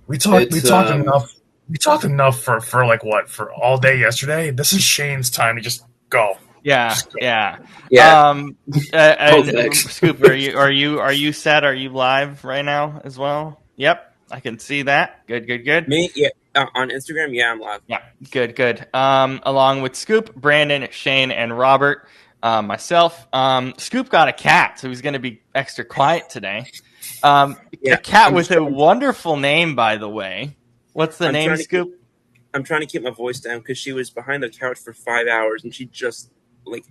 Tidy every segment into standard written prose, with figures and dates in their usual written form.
We talked It's enough. We talked enough for like what for all day yesterday. This is Shane's time to just go. Yeah, Just go. yeah. yeah. Oh, And thanks. Scoop, are you set? Are you live right now as well? Yep, I can see that. Good, good, good. Me, yeah, on Instagram, yeah, I'm live. Yeah, good, good. Along with Scoop, Brandon, Shane, and Robert, myself. Scoop got a cat, so he's going to be extra quiet today. A Yeah, cat with a wonderful name, by the way. What's the I'm name, trying to keep Scoop? I'm trying to keep my voice down because she was behind the couch for 5 hours and she just like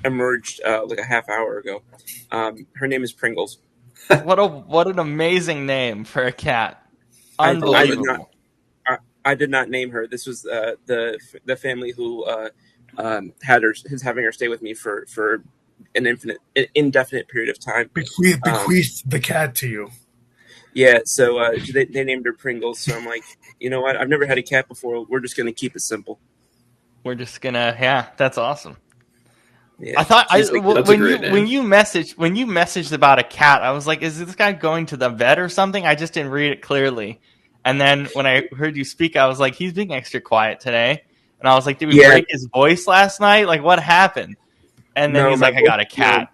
emerged like a half hour ago. Her name is Pringles. What an amazing name for a cat. I did not Unbelievable. I did not name her. This was the family who had her is having her stay with me for an indefinite period of time. Bequeath the cat to you. Yeah, so they named her Pringles. So I'm like, you know what? I've never had a cat before. We're just gonna keep it simple. We're just gonna, yeah, that's awesome. I Yeah, thought she's like w- the That's a when great name. you messaged about a cat, I was like, is this guy going to the vet or something? I just didn't read it clearly. And then when I heard you speak, I was like, he's being extra quiet today. And I was like, did we yeah. break his voice last night? Like, what happened? And then No, he's my like, I voice. got a No, cat.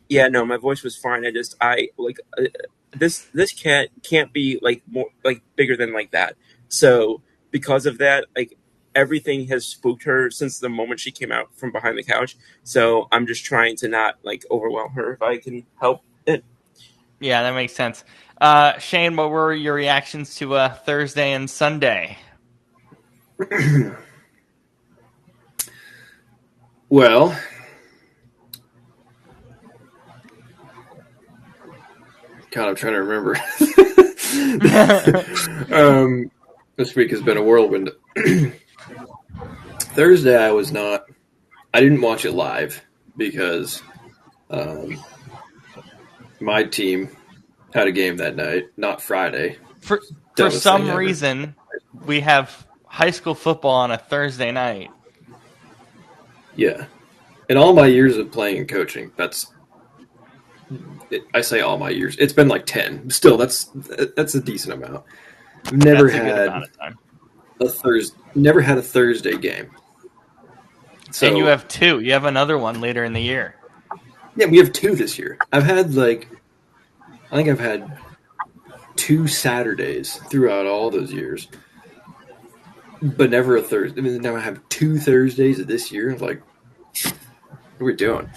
yeah, no, my voice was fine. I like this cat can't be like more like bigger than like that. So because of that, like everything has spooked her since the moment she came out from behind the couch. So I'm just trying to not like overwhelm her if I can help it. Yeah, that makes sense. Shane, what were your reactions to Thursday and Sunday? Well, God, I'm trying to remember. This week has been a whirlwind. Thursday, I didn't watch it live because my team had a game that night, not Friday. For Dumbest thing some ever. reason, we have high school football on a Thursday night. Yeah. In all my years of playing and coaching, I say all my years. It's been like 10. Still, that's a decent amount. I've never That's a good had amount of time. never had a Thursday game. And you So have two. You have another one later in the year. yeah, we have two this year. I think I've had 2 Saturdays throughout all those years, but never a Thursday. I mean, now I have 2 Thursdays this year. I'm like, what are we doing?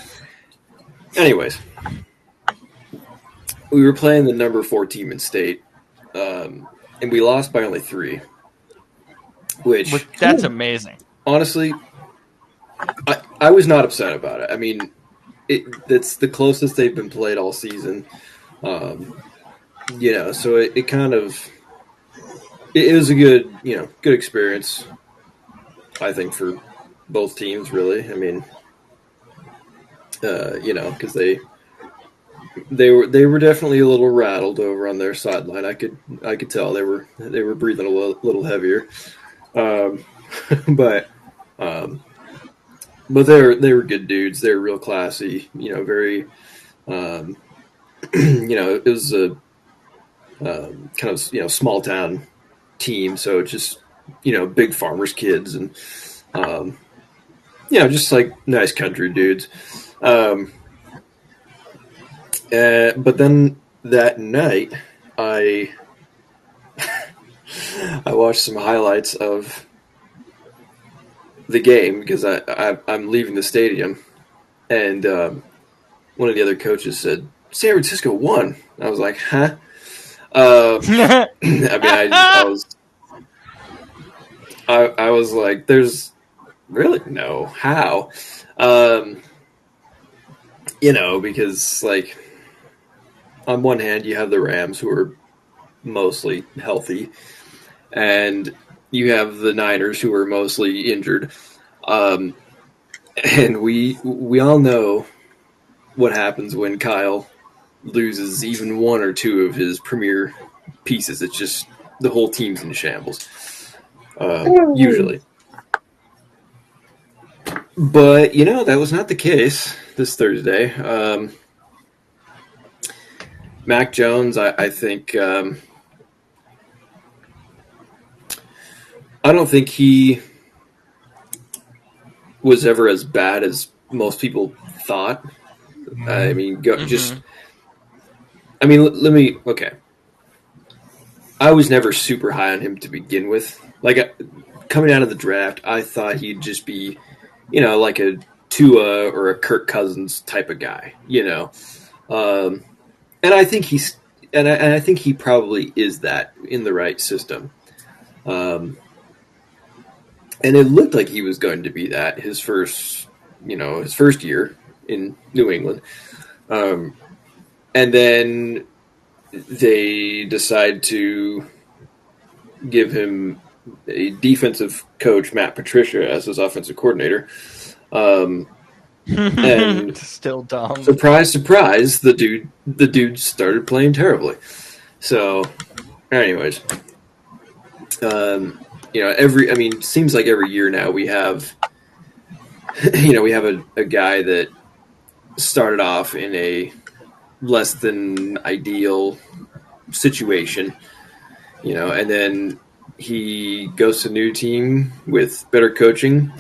Anyways, we were playing the number 4 team in state, and we lost by only 3. Which That's amazing. honestly, I was not upset about it. I mean, that's the closest they've been played all season. So it kind of it was a good experience. I think for both teams, really. I mean, because they were definitely a little rattled over on their sideline. I could tell they were breathing a little heavier. Um, but but they were good dudes. They were real classy. Very. It was a kind of small town team, so it's just big farmers' kids and just like nice country dudes. But then that night, I I watched some highlights of the game because I'm leaving the stadium, and one of the other coaches said San Francisco won. I was like, huh? I mean, I was like, there's really no how, because like on one hand you have the Rams who are mostly healthy, and you have the Niners who are mostly injured, and we all know what happens when Kyle loses even one or two of his premier pieces. It's just the whole team's in shambles. Usually. But, that was not the case this Thursday. Mac Jones, I think, I don't think he was ever as bad as most people thought. I mean, Mm-hmm. let me. Okay, I was never super high on him to begin with. Like coming out of the draft, I thought he'd just be, like a Tua or a Kirk Cousins type of guy. Um, and I think I think he probably is that in the right system. And it looked like he was going to be that his first year in New England. And then they decide to give him a defensive coach, Matt Patricia, as his offensive coordinator. And Still dumb. surprise, surprise, the dude started playing terribly. So, anyways, seems like every year now we have, we have a guy that started off in a less than ideal situation, and then he goes to a new team with better coaching,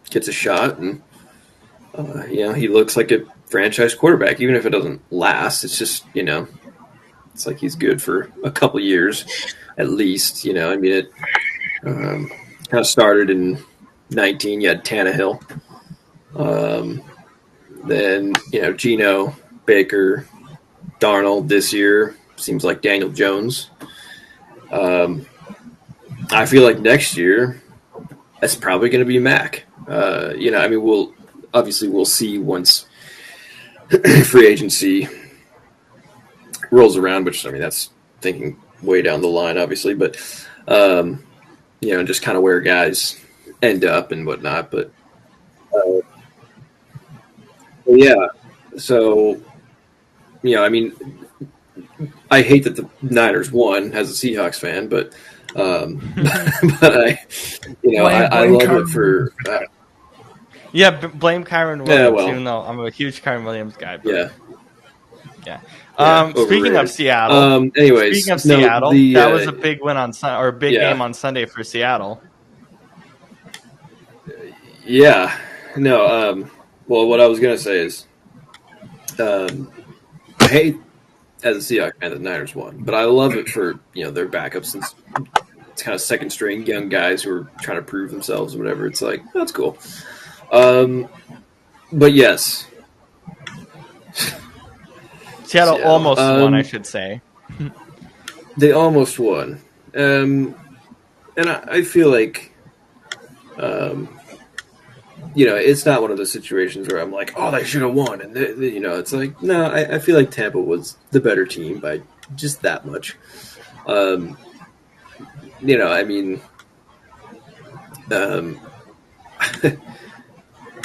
gets a shot, and he looks like a franchise quarterback. Even if it doesn't last, it's just it's like he's good for a couple years at least. It kind of started in 19. You had Tannehill, then Geno, Baker, Darnold this year seems like Daniel Jones. I feel like next year that's probably going to be Mac. We'll see once free agency rolls around, which that's thinking way down the line, obviously, but just kind of where guys end up and whatnot. But yeah, so I hate that the Niners won as a Seahawks fan, but but I love Kyron. it for Yeah, blame Kyron Williams, well, even though I'm a huge Kyron Williams guy. But yeah. yeah. Overrated. Speaking of Seattle, Anyways, speaking of no, Seattle, that was a big win on or a big yeah. game on Sunday for Seattle. Yeah. No. Well, what I was gonna say is, I hate as a Seahawks fan the Niners won, but I love it for their backups since it's kind of second string young guys who are trying to prove themselves or whatever. It's like that's cool. But yes, Seattle almost won, I should say. They almost won, and I feel like, it's not one of those situations where I'm like, oh, they should have won, and it's like, no, I feel like Tampa was the better team by just that much.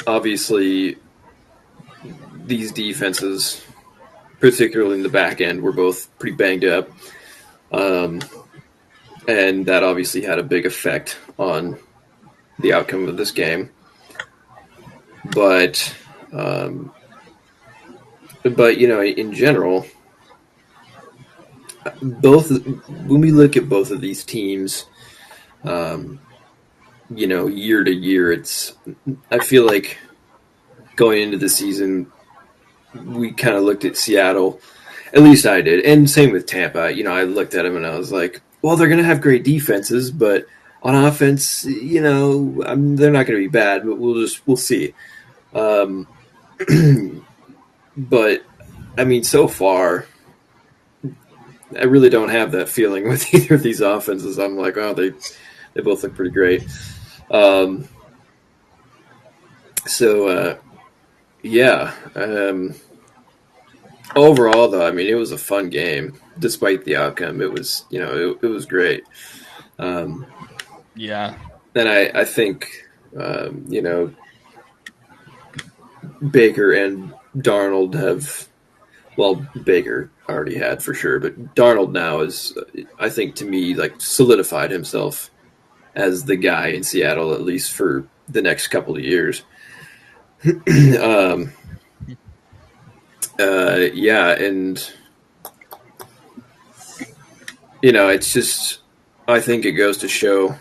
Obviously, these defenses, particularly in the back end, were both pretty banged up. And that obviously had a big effect on the outcome of this game. But in general, when we look at both of these teams, year to year, I feel like going into the season, we kind of looked at Seattle, at least I did, and same with Tampa. I looked at them and I was like, well, they're going to have great defenses, but on offense, they're not going to be bad, but we'll see. But so far, I really don't have that feeling with either of these offenses. I'm like, oh, they both look pretty great. Yeah. Overall, though, it was a fun game, despite the outcome. It was, it was great. Yeah. And I think, Baker and Darnold have, well, Baker already had for sure, but Darnold now is, I think, to me, like solidified himself as the guy in Seattle, at least for the next couple of years. Yeah, and it's just, I think it goes to show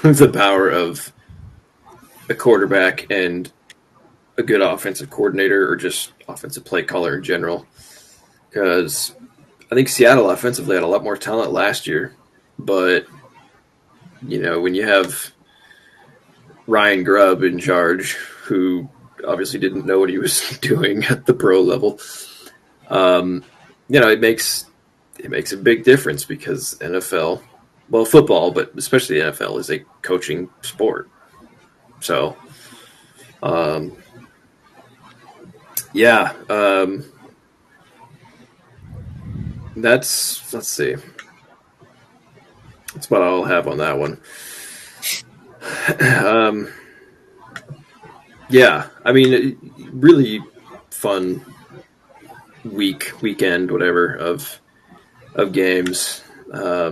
the power of a quarterback and a good offensive coordinator or just offensive play caller in general. Because I think Seattle offensively had a lot more talent last year, but when you have Ryan Grubb in charge, who obviously didn't know what he was doing at the pro level, it makes a big difference because NFL, well, football, but especially the NFL, is a coaching sport. So, yeah, let's see. That's what I'll have on that one. Yeah, I mean, really fun weekend, whatever of games. I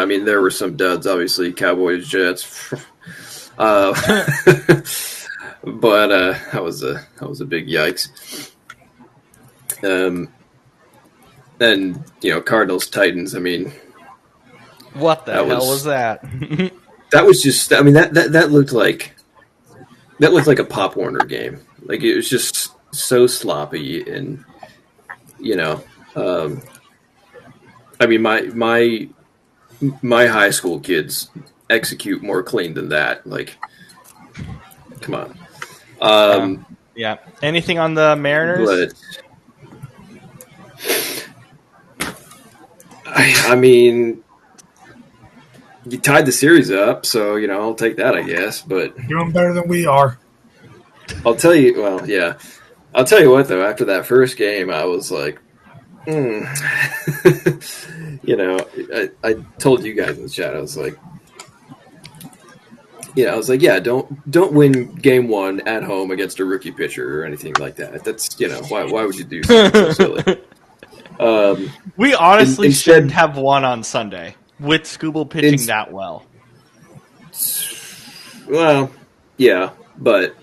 mean, there were some duds, obviously, Cowboys, Jets. But that was a big yikes. And Cardinals, Titans. I mean, what the hell was that? That was just. I mean, that looked like a Pop Warner game. Like, it was just so sloppy, and I mean, my high school kids execute more clean than that. Like, come on. Yeah. Anything on the Mariners? But I mean, you tied the series up, so I'll take that, I guess. But doing better than we are. I'll tell you. Well, yeah, I'll tell you what though. After that first game, I was like, I told you guys in the chat. I was like, yeah, don't win game one at home against a rookie pitcher or anything like that. That's why would you do something so silly? We honestly shouldn't have won on Sunday with Skubal pitching that well. Well, yeah, but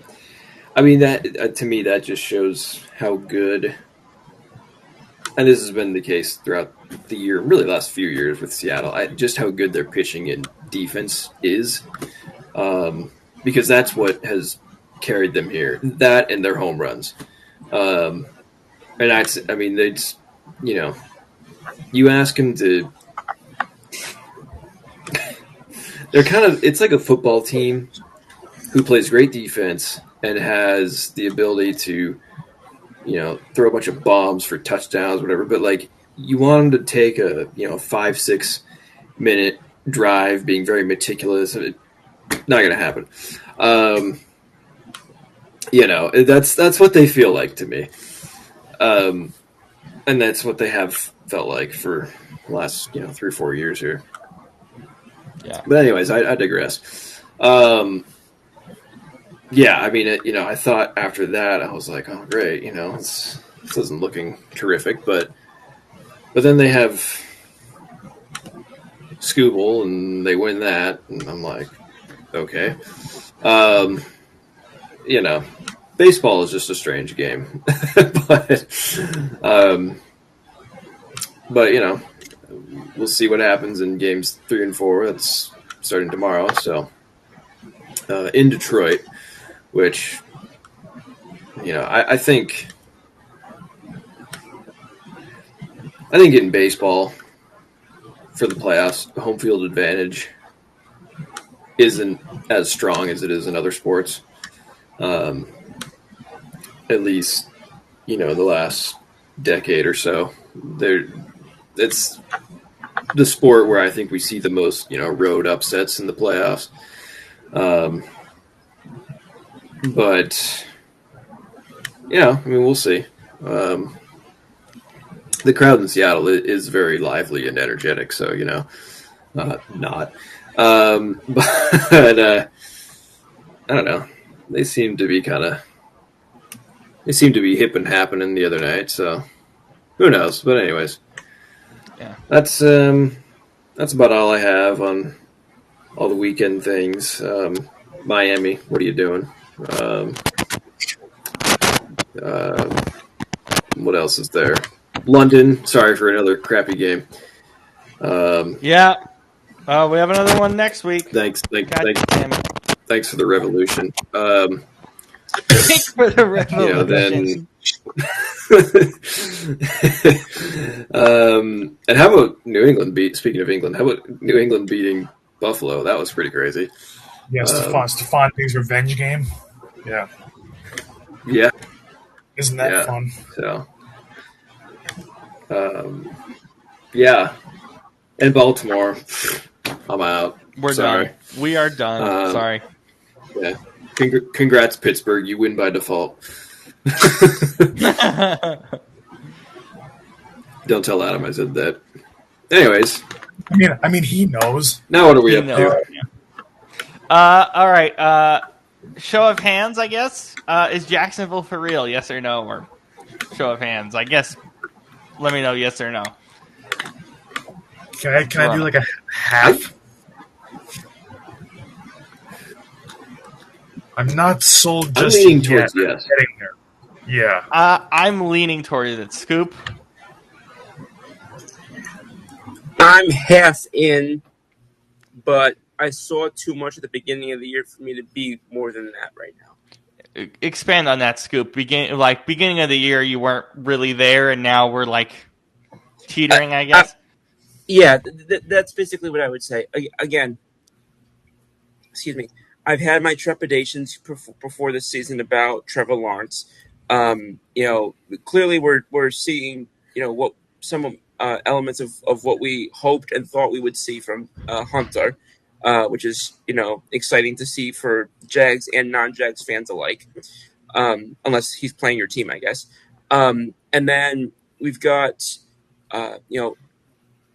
I mean that to me that just shows how good, and this has been the case throughout the year, really the last few years with Seattle, just how good their pitching and defense is, because that's what has carried them here. That and their home runs, and I mean they just, you ask them to. They're it's like a football team who plays great defense and has the ability to, throw a bunch of bombs for touchdowns, whatever. But like, you want them to take a 5-6 minute drive, being very meticulous. Not going to happen. That's what they feel like to me, and that's what they have felt like for the last 3 or 4 years here. Yeah. But anyways, I digress. Yeah, I mean, I thought after that, I was like, oh, great, this isn't looking terrific. But then they have Skubal, and they win that, and I'm like, okay. Baseball is just a strange game. but we'll see what happens in games 3 and 4. That's starting tomorrow. So in Detroit, which I think in baseball for the playoffs, home field advantage isn't as strong as it is in other sports. At least the last decade or so. It's the sport where I think we see the most, road upsets in the playoffs. But I mean, we'll see. The crowd in Seattle is very lively and energetic, so not. But I don't know. They seem to be hip and happening the other night, so who knows? But anyways. Yeah, that's about all I have on all the weekend things. Miami, what are you doing? What else is there? London, sorry for another crappy game. Yeah, We have another one next week. Thanks. God damn it. Thanks for the revolution. Thanks for the Then. revolution. And how about New England speaking of England, how about New England beating Buffalo? That was pretty crazy. Yeah, Stephon Diggs' revenge game. Yeah. Yeah. Isn't that fun? So, yeah. And Baltimore, I'm out. We're Sorry. done. We are done. Sorry. Yeah. Congrats, Pittsburgh. You win by default. Don't tell Adam I said that. Anyways. I mean, he knows. Now what are we up to? All right. Show of hands, I guess. Is Jacksonville for real? Yes or no? Or show of hands. I guess. Let me know yes or no. Can I do like a half? I'm not sold just I'm leaning yet. towards yes. Getting there. Yeah. I'm leaning towards it. Scoop? I'm half in, but I saw too much at the beginning of the year for me to be more than that right now. Expand on that, Scoop. Beginning of the year, you weren't really there, and now we're like teetering, I guess. Yeah, that's basically what I would say. Again, excuse me. I've had my trepidations before this season about Trevor Lawrence. Clearly we're seeing, what some elements of what we hoped and thought we would see from Hunter, which is, exciting to see for Jags and non-Jags fans alike, unless he's playing your team, I guess. And then we've got,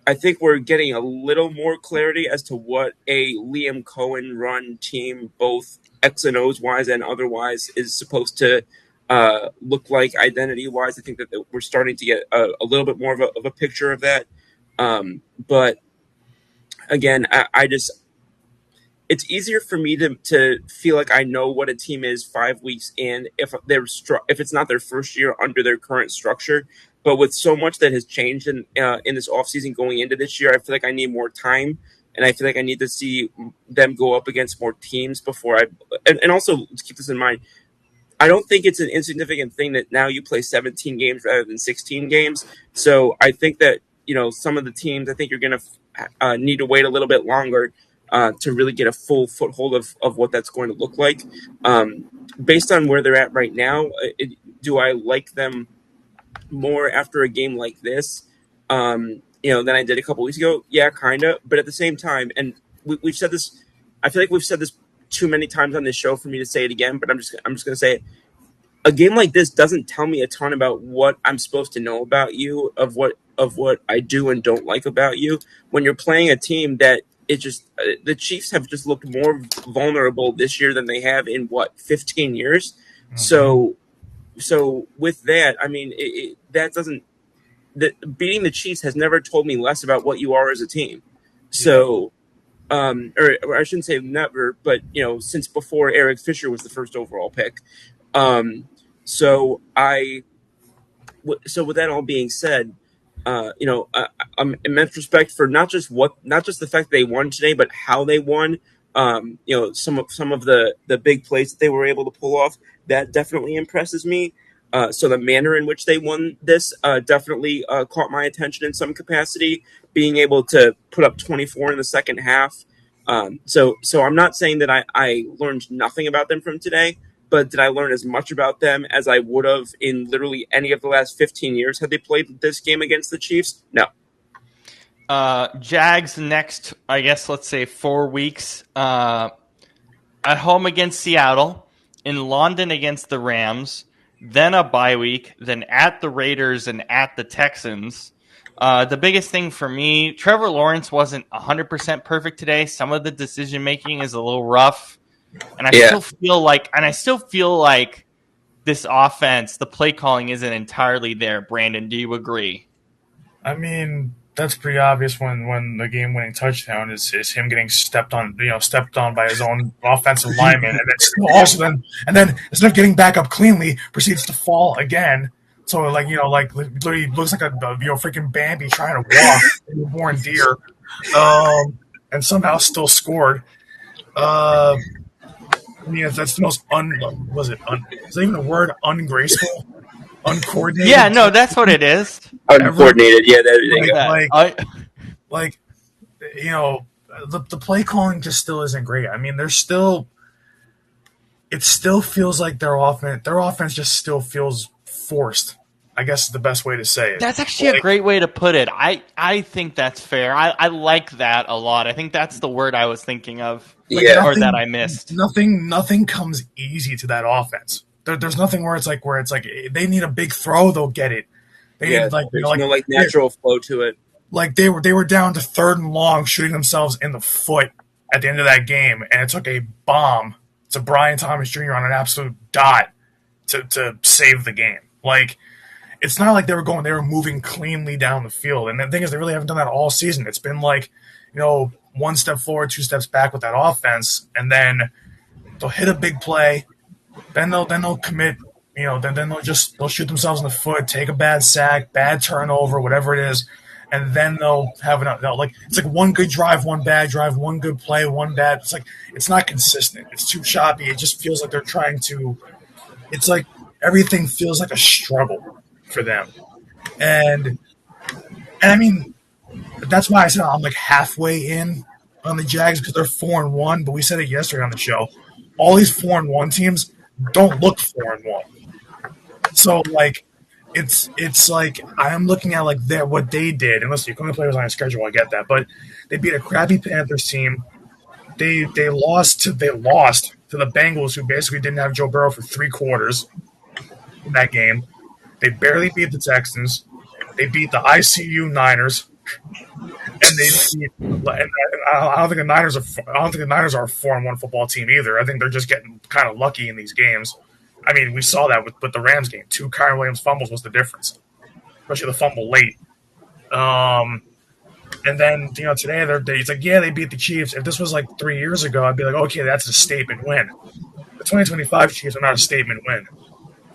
I think we're getting a little more clarity as to what a Liam Cohen run team, both X and O's wise and otherwise, is supposed to look like identity wise. I think that we're starting to get a little bit more of a picture of that. But again, I just, it's easier for me to feel like I know what a team is 5 weeks in if it's not their first year under their current structure. But with so much that has changed in this offseason going into this year, I feel like I need more time, and I feel like I need to see them go up against more teams before and also, let's keep this in mind, I don't think it's an insignificant thing that now you play 17 games rather than 16 games. So I think that, some of the teams, I think you're going to need to wait a little bit longer to really get a full foothold of what that's going to look like. Based on where they're at right now, do I like them more after a game like this, than I did a couple weeks ago? Yeah, kind of. But at the same time, and we've said this, I feel like we've said this too many times on this show for me to say it again, but I'm just going to say it. A game like this doesn't tell me a ton about what I'm supposed to know about you, of what I do and don't like about you. When you're playing a team that the Chiefs have just looked more vulnerable this year than they have in 15 years. Mm-hmm. So with that, I mean, beating the Chiefs has never told me less about what you are as a team. So, or I shouldn't say never, but since before Eric Fisher was the first overall pick. So with that all being said, I'm immense respect for not just the fact that they won today, but how they won. Some of the big plays that they were able to pull off, that definitely impresses me. So the manner in which they won this definitely caught my attention in some capacity. Being able to put up 24 in the second half. So I'm not saying that I learned nothing about them from today, but did I learn as much about them as I would have in literally any of the last 15 years had they played this game against the Chiefs? No. Jags next, I guess, let's say 4 weeks. At home against Seattle, in London against the Rams, then a bye week, then at the Raiders and at the Texans. The biggest thing for me, Trevor Lawrence wasn't 100% perfect today. Some of the decision making is a little rough. And I still feel like this offense, the play calling isn't entirely there. Brandon, do you agree? I mean, that's pretty obvious when the game-winning touchdown is him getting stepped on by his own offensive lineman, and then instead of getting back up cleanly, proceeds to fall again. So literally looks like a freaking Bambi trying to walk, a newborn deer. and somehow still scored. I mean, that's the most is that even a word? Ungraceful, Yeah, uncoordinated no, that's what it is. ever. Uncoordinated. Yeah, there you Like, go. That like, I, like, the play calling just still isn't great. I mean, it still feels like their offense just still feels forced. I guess is the best way to say it. That's actually a Like, great way to put it. I think that's fair. I like that a lot. I think that's the word I was thinking of, like Yeah, or that nothing, I missed. nothing comes easy to that offense. There's nothing where it's like they need a big throw, they'll get it. They yeah. need like There's no like natural flow to it. they were down to third and long, shooting themselves in the foot at the end of that game, and it took a bomb to Brian Thomas Jr. on an absolute dot to save the game. Like, it's not like they were moving cleanly down the field. And the thing is, they really haven't done that all season. It's been like, one step forward, two steps back with that offense, and then they'll hit a big play, then they'll commit, then they'll shoot themselves in the foot, take a bad sack, bad turnover, whatever it is, and then they'll have it's like one good drive, one bad drive, one good play, one bad. It's like it's not consistent. It's too choppy. It just feels like they're trying to. It's like everything feels like a struggle for them, and I mean that's why I said I'm like halfway in on the Jags because they're 4-1. But we said it yesterday on the show. All these 4-1 teams don't look 4-1. So like, it's like I'm looking at like what they did. And listen, you come to players on a schedule, I get that, but they beat a crappy Panthers team. They lost to the Bengals, who basically didn't have Joe Burrow for 3 quarters in that game. They barely beat the Texans. They beat the ICU Niners, and they beat. And I don't think the Niners are a 4-1 football team either. I think they're just getting kind of lucky in these games. I mean, we saw that with the Rams game. 2 Kyren Williams fumbles was the difference, especially the fumble late. And then today it's like, yeah, they beat the Chiefs. If this was like 3 years ago, I'd be like, okay, that's a statement win. The 2025 Chiefs are not a statement win.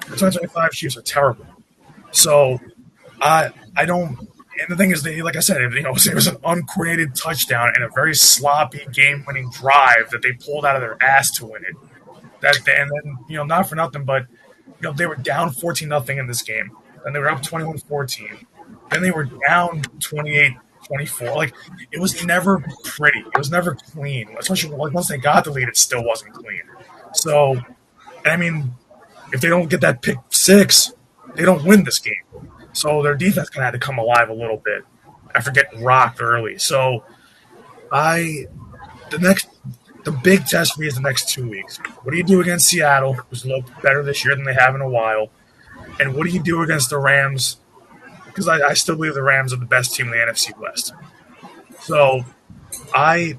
The 2025 Chiefs are terrible. So I don't. And the thing is, like I said, it was an uncoordinated touchdown and a very sloppy game-winning drive that they pulled out of their ass to win it. And then not for nothing, but they were down 14-0 in this game, and they were up 21-14. Then they were down 28-24. Like, it was never pretty. It was never clean. Especially like once they got the lead, it still wasn't clean. So, I mean, if they don't get that pick 6, they don't win this game. So their defense kind of had to come alive a little bit after getting rocked early. So the big test for me is the next 2 weeks. What do you do against Seattle, who's a little better this year than they have in a while? And what do you do against the Rams? Because I still believe the Rams are the best team in the NFC West. So I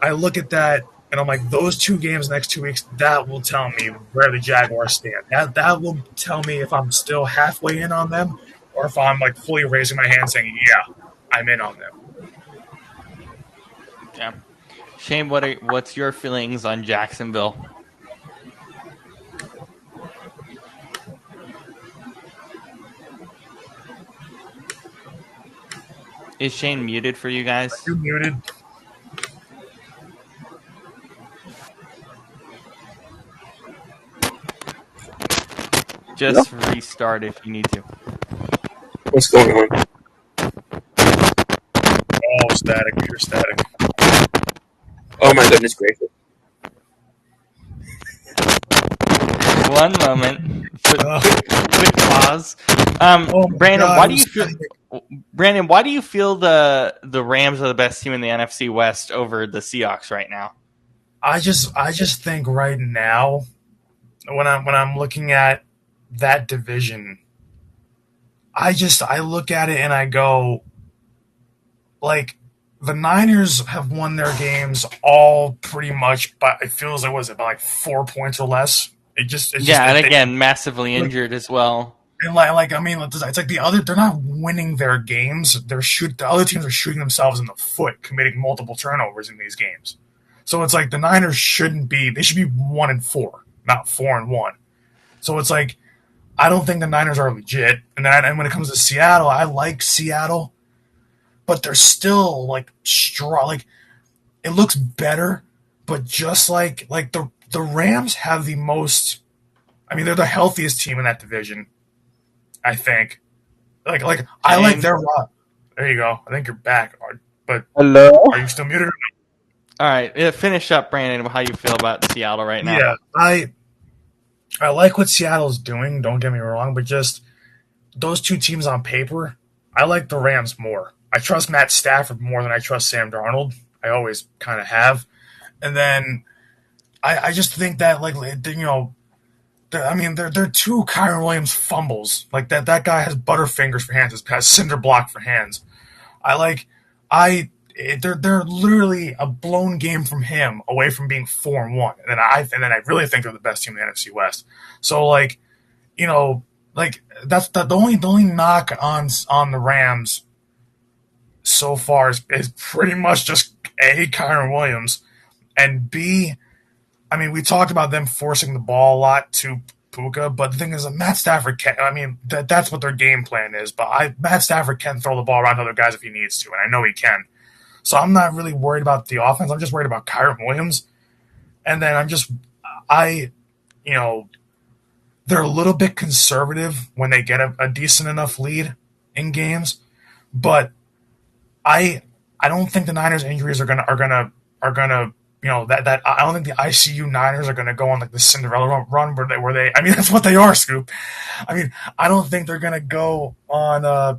look at that and I'm like, those 2 games next 2 weeks, that will tell me where the Jaguars stand. That will tell me if I'm still halfway in on them or if I'm like fully raising my hand saying, yeah, I'm in on them. Yeah. Shane, what's your feelings on Jacksonville? Is Shane muted for you guys? You're muted. Just restart if you need to. What's going on? Oh, static. You're static. Oh my goodness gracious! One moment. Quick pause. Brandon, God, why do you feel? Brandon, why do you feel the Rams are the best team in the NFC West over the Seahawks right now? I just think right now, when I'm looking at that division, I look at it and I go, like, the Niners have won their games all pretty much, but it feels like, was it by like 4 points or less? And again, massively injured as well. And I mean, it's like they're not winning their games. The other teams are shooting themselves in the foot, committing multiple turnovers in these games. So it's like the Niners they should be 1-4, not 4-1. So it's like, I don't think the Niners are legit. And when it comes to Seattle, I like Seattle, but they're still like strong. Like, it looks better, but just like the Rams have the most. I mean, they're the healthiest team in that division. I think. I like Shane? their rock. There you go. I think you're back. But Hello. are you still muted? All right, finish up, Brandon. How you feel about Seattle right now? Yeah, I like what Seattle's doing. Don't get me wrong, but just those two teams on paper, I like the Rams more. I trust Matt Stafford more than I trust Sam Darnold. I always kind of have. And then I just think that I mean they're two Kyron Williams fumbles. Like that guy has butterfingers for hands, has cinder block for hands. I like I they're literally a blown game from him away from being 4-1. And then I really think they're the best team in the NFC West. So that's the only knock on the Rams so far is pretty much just A, Kyron Williams, and B, I mean, we talked about them forcing the ball a lot to Puka, but the thing is, Matt Stafford can. I mean, that's what their game plan is. But Matt Stafford can throw the ball around to other guys if he needs to, and I know he can. So I'm not really worried about the offense. I'm just worried about Kyron Williams, and then I, you know, they're a little bit conservative when they get a decent enough lead in games, but I don't think the Niners injuries are gonna that I don't think the ICU Niners are gonna go on like the Cinderella run where they I mean that's what they are, Scoop. I mean I don't think they're gonna go on I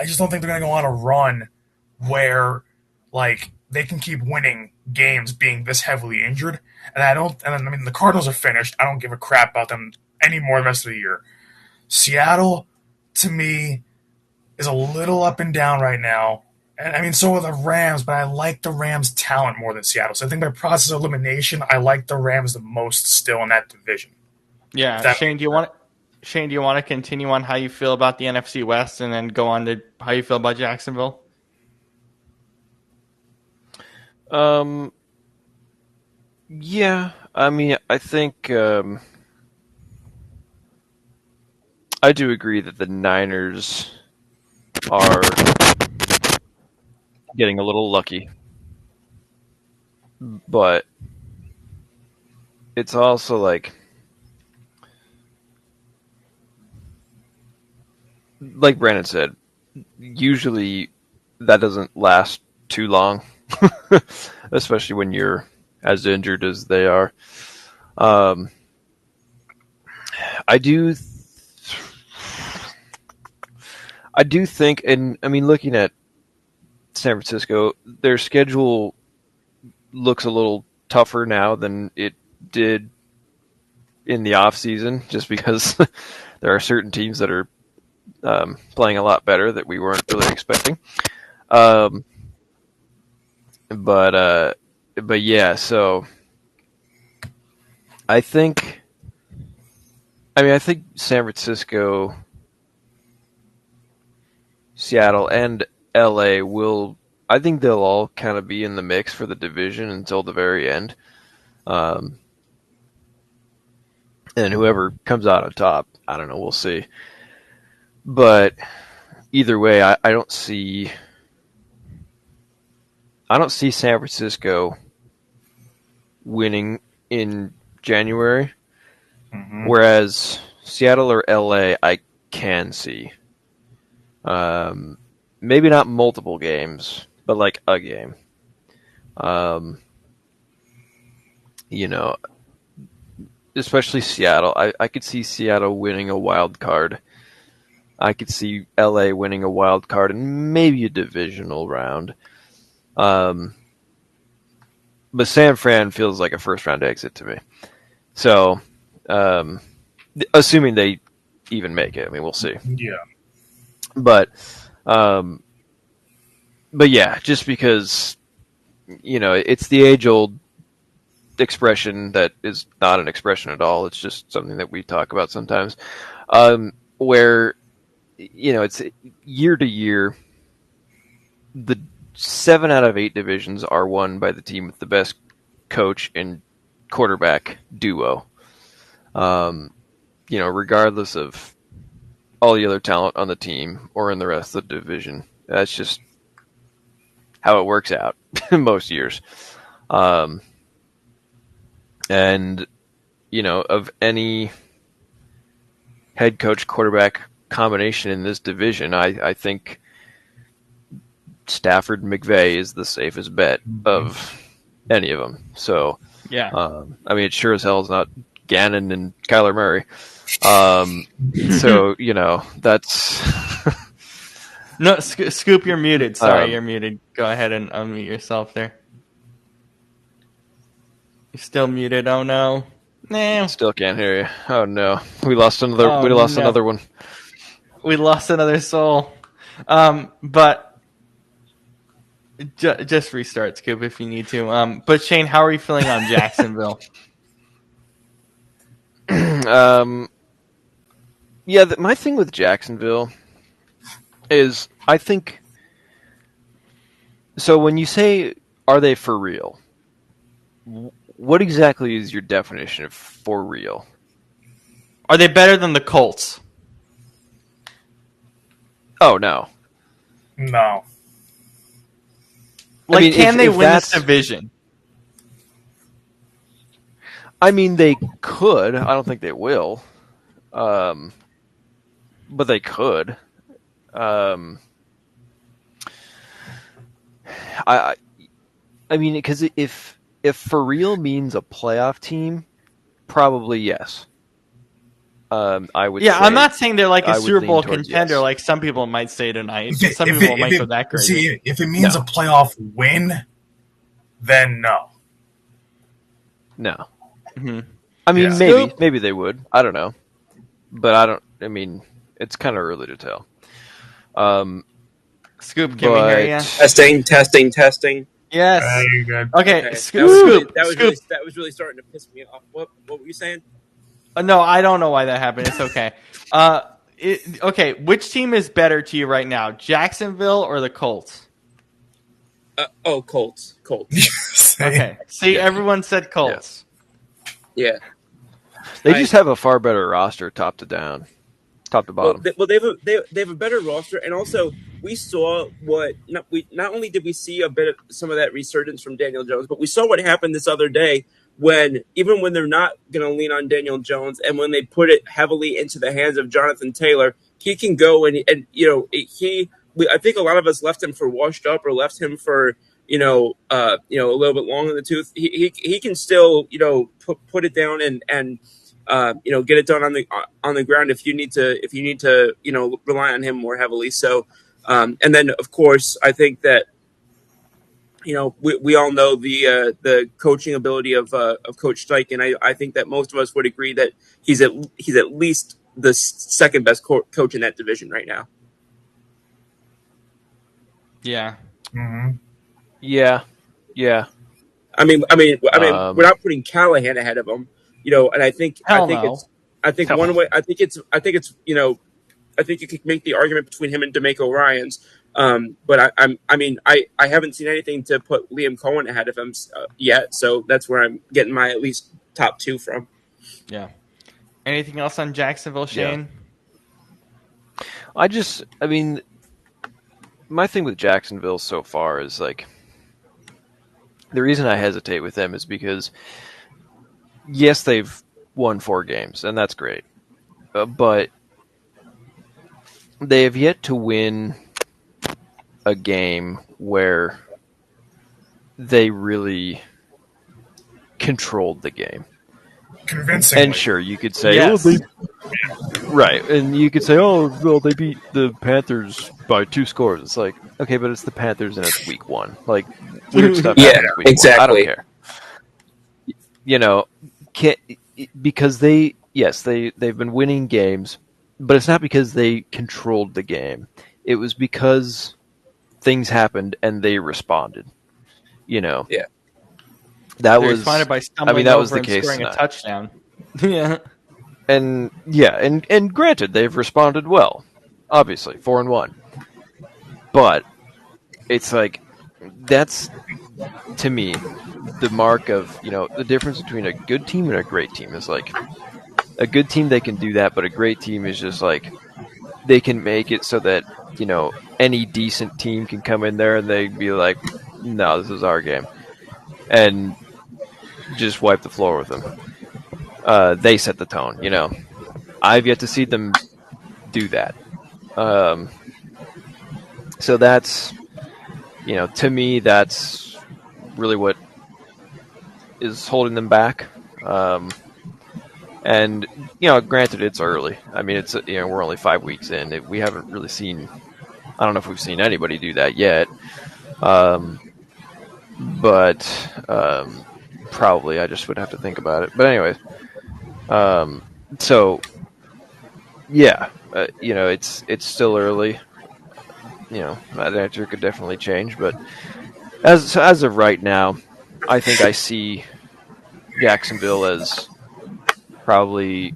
just don't think they're gonna go on a run where like they can keep winning games being this heavily injured. I mean the Cardinals are finished. I don't give a crap about them anymore the rest of the year. Seattle to me is a little up and down right now. And I mean, so are the Rams, but I like the Rams' talent more than Seattle. So I think by process of elimination, I like the Rams the most still in that division. Yeah, Shane, do you want to continue on how you feel about the NFC West and then go on to how you feel about Jacksonville? Yeah, I mean, I think I do agree that the Niners are getting a little lucky, but it's also like Brandon said, usually that doesn't last too long, especially when you're as injured as they are. I do, I do think, and I mean, looking at San Francisco, their schedule looks a little tougher now than it did in the off season, just because there are certain teams that are playing a lot better that we weren't really expecting. Um, but yeah, so I think, I think San Francisco, Seattle, and LA will. I think they'll all kind of be in the mix for the division until the very end. And whoever comes out on top, I don't know, we'll see. But either way, I don't see San Francisco winning in January, whereas Seattle or LA I can see. Maybe not multiple games, but like a game. Especially Seattle. I could see Seattle winning a wild card. I could see LA winning a wild card and maybe a divisional round. But San Fran feels like a first round exit to me. So, assuming they even make it, I mean, we'll see. Yeah. But yeah, just because, it's the age old expression that is not an expression at all. It's just something that we talk about sometimes, where, it's year to year, the 7 out of 8 divisions are won by the team with the best coach and quarterback duo. Regardless of all the other talent on the team or in the rest of the division. That's just how it works out most years. And of any head coach quarterback combination in this division, I think Stafford and McVay is the safest bet of any of them. So, Yeah. it sure as hell is not Gannon and Kyler Murray. So, that's... No, Scoop, you're muted. Sorry, you're muted. Go ahead and unmute yourself there. You're still muted. Oh, no. Nah. Still can't hear you. Oh, no. We lost another one. We lost another soul. But... Just restart, Scoop, if you need to. But Shane, how are you feeling on Jacksonville? My thing with Jacksonville is, I think, so when you say, are they for real? What exactly is your definition of for real? Are they better than the Colts? Oh, no. No. Like, can they win this division? They could. I don't think they will. But they could. Because if for real means a playoff team, probably yes. I would. Yeah, say, I'm not saying they're like a Super Bowl contender, yes. like some people might say tonight. Some people might go that crazy. See, if it means a playoff win, then no. No. Mm-hmm. Maybe they would. I don't know, but I don't. It's kind of early to tell. Scoop, can we hear you? Testing. Yes. Very good. Okay. Scoop. That was really starting to piss me off. What were you saying? No, I don't know why that happened. It's okay. Okay, which team is better to you right now, Jacksonville or the Colts? Colts. Okay. See, everyone said Colts. Yeah. They just have a far better roster, top to bottom. They have a better roster, and also we saw not only did we see a bit of some of that resurgence from Daniel Jones, but we saw what happened this other day when they're not going to lean on Daniel Jones, and when they put it heavily into the hands of Jonathan Taylor, he can go and I think a lot of us left him for washed up or left him for a little bit long in the tooth. He can still put it down and get it done on the ground if you need to rely on him more heavily. So and then of course I think that we all know the coaching ability of Coach Steichen. I think that most of us would agree that he's at least the second best coach in that division right now. Yeah. Mm-hmm. Yeah. We're not putting Callahan ahead of him, and I think you could make the argument between him and DeMeco Ryans. But I haven't seen anything to put Liam Cohen ahead of him yet. So that's where I'm getting my at least top two from. Yeah. Anything else on Jacksonville, Shane? Yeah. My thing with Jacksonville so far is like, the reason I hesitate with them is because, yes, they've won 4 games, and that's great. But they have yet to win a game where they really controlled the game. Convincingly. And sure, you could say, yes. Right, and you could say, they beat the Panthers by 2 scores. It's like, okay, but it's the Panthers and it's week 1. Like, weird stuff happens week exactly. 1. I don't care. Because they've been winning games, but it's not because they controlled the game. It was because things happened and they responded. Yeah. That they was responded by stumbling that over was the and case scoring tonight. a touchdown. Yeah. And granted, they've responded well. Obviously, 4-1. But it's like, that's, to me, the mark of, the difference between a good team and a great team is like, a good team, they can do that, but a great team is just like, they can make it so that, any decent team can come in there and they'd be like, no, this is our game, and just wipe the floor with them. They set the tone. I've yet to see them do that. So that's, to me, that's really what is holding them back. And granted, it's early. I mean, it's we're only 5 weeks in. We haven't really seen. I don't know if we've seen anybody do that yet. But probably I just would have to think about it. But anyways, so yeah, it's still early. That answer could definitely change, but as of right now, I think I see Jacksonville as probably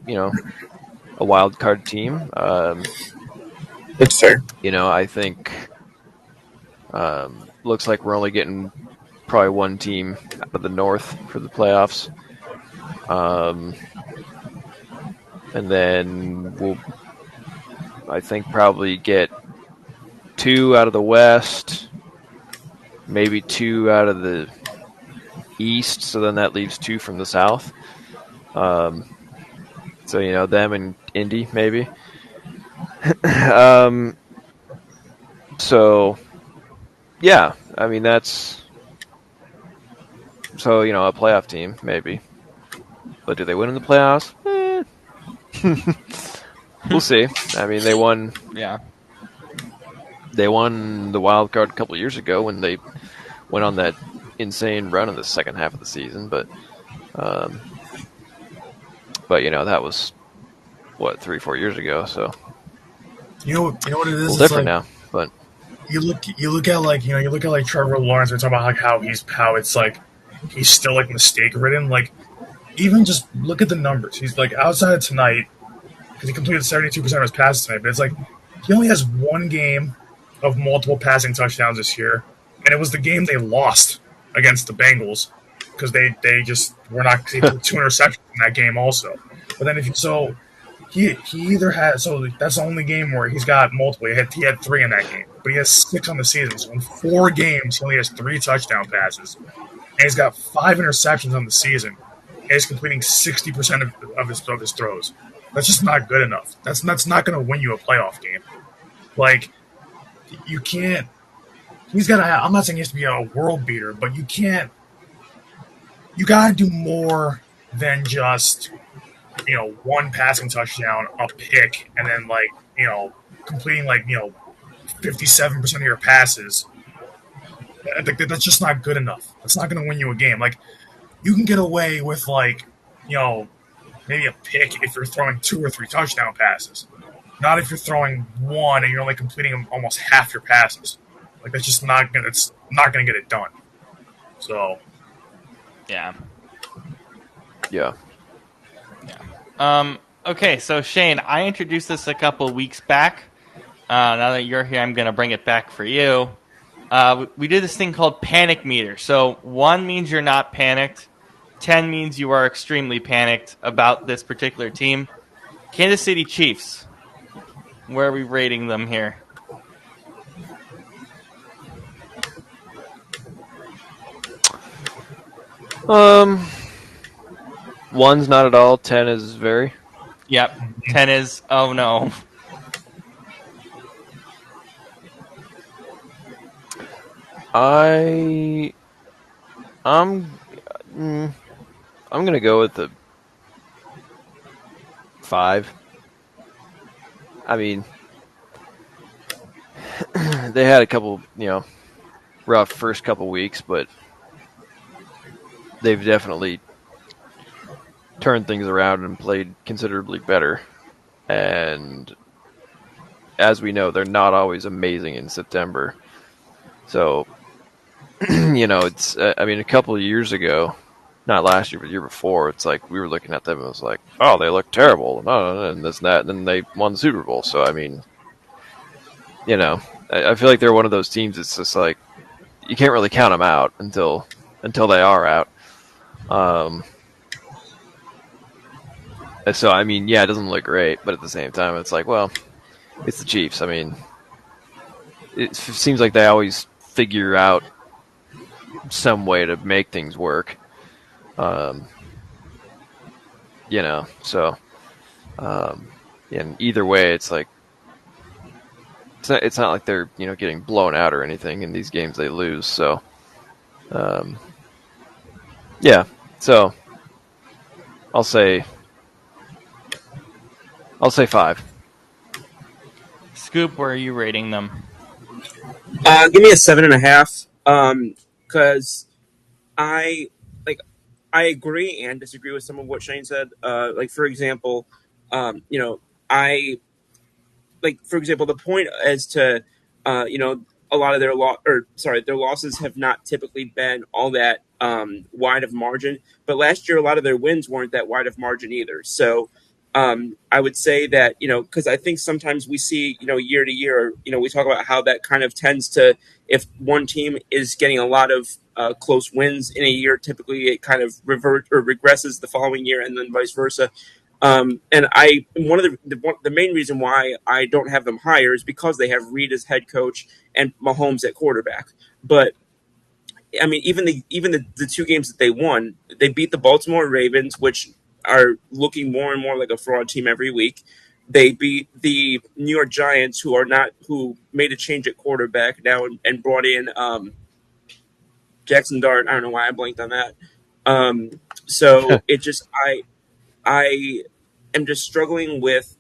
a wild card team. That's fair. I think looks like we're only getting probably one team out of the North for the playoffs. And then we'll, I think, probably get 2 out of the West, maybe 2 out of the East. So then that leaves 2 from the South. So them and Indy maybe. So yeah, I mean that's so a playoff team maybe, but do they win in the playoffs? We'll see. I mean they won. Yeah. They won the wild card a couple of years ago when they went on that insane run in the second half of the season, but that was what 3-4 years ago. So You know what it is? a little It's different like, now, but you look at like Trevor Lawrence. We talk about how it's like he's still like mistake ridden. Like even just look at the numbers. He's like outside of tonight because he completed 72% of his passes tonight. But it's like he only has one game of multiple passing touchdowns this year, and it was the game they lost against the Bengals because they just were not. They put 2 interceptions in that game also. But then he either had, so that's the only game where he's got multiple. He had 3 in that game, but he has 6 on the season. So in 4 games, he only has 3 touchdown passes, and he's got 5 interceptions on the season. And he's completing 60% of his throws. That's just not good enough. That's not going to win you a playoff game. Like you can't. He's got to. I'm not saying he has to be a world beater, but you can't. You got to do more than just. 1 passing touchdown, a pick, and then completing 57% of your passes. That's just not good enough. That's not going to win you a game. Like you can get away with maybe a pick if you're throwing 2 or 3 touchdown passes. Not if you're throwing 1 and you're only completing almost half your passes. Like that's just not gonna. It's not gonna get it done. So Yeah. yeah. Okay, so Shane, I introduced this a couple of weeks back. Now that you're here, I'm going to bring it back for you. We did this thing called Panic Meter. So 1 means you're not panicked. 10 means you are extremely panicked about this particular team. Kansas City Chiefs. Where are we rating them here? One's not at all. 10 is very. Yep. 10 is, oh no. I'm gonna go with the 5. I mean, they had a couple, rough first couple weeks, but they've definitely turned things around and played considerably better. And as we know, they're not always amazing in September. So, it's, I mean, a couple of years ago, not last year, but the year before, it's like we were looking at them and it was like, oh, they look terrible, and this and that, and then they won the Super Bowl. So, I mean, I feel like they're one of those teams. It's just like you can't really count them out until they are out. So, I mean, yeah, it doesn't look great, but at the same time, it's like, well, it's the Chiefs. I mean, it seems like they always figure out some way to make things work. So and either way, it's like it's not like they're getting blown out or anything in these games they lose. So yeah, so I'll say 5. Scoop, where are you rating them? Give me a 7.5. Because I like I agree and disagree with some of what Shane said. Like for example, I for example, the point as to a lot of their losses have not typically been all that wide of margin, but last year a lot of their wins weren't that wide of margin either. So I would say that because I think sometimes we see year to year we talk about how that kind of tends to, if one team is getting a lot of close wins in a year, typically it kind of revert or regresses the following year, and then vice versa. And one of the main reason why I don't have them higher is because they have Reed as head coach and Mahomes at quarterback. But I mean, even the two games that they won, they beat the Baltimore Ravens, which are looking more and more like a fraud team every week. They beat the New York Giants, who made a change at quarterback now and brought in Jackson Dart. I don't know why I blanked on that. So it just I am just struggling with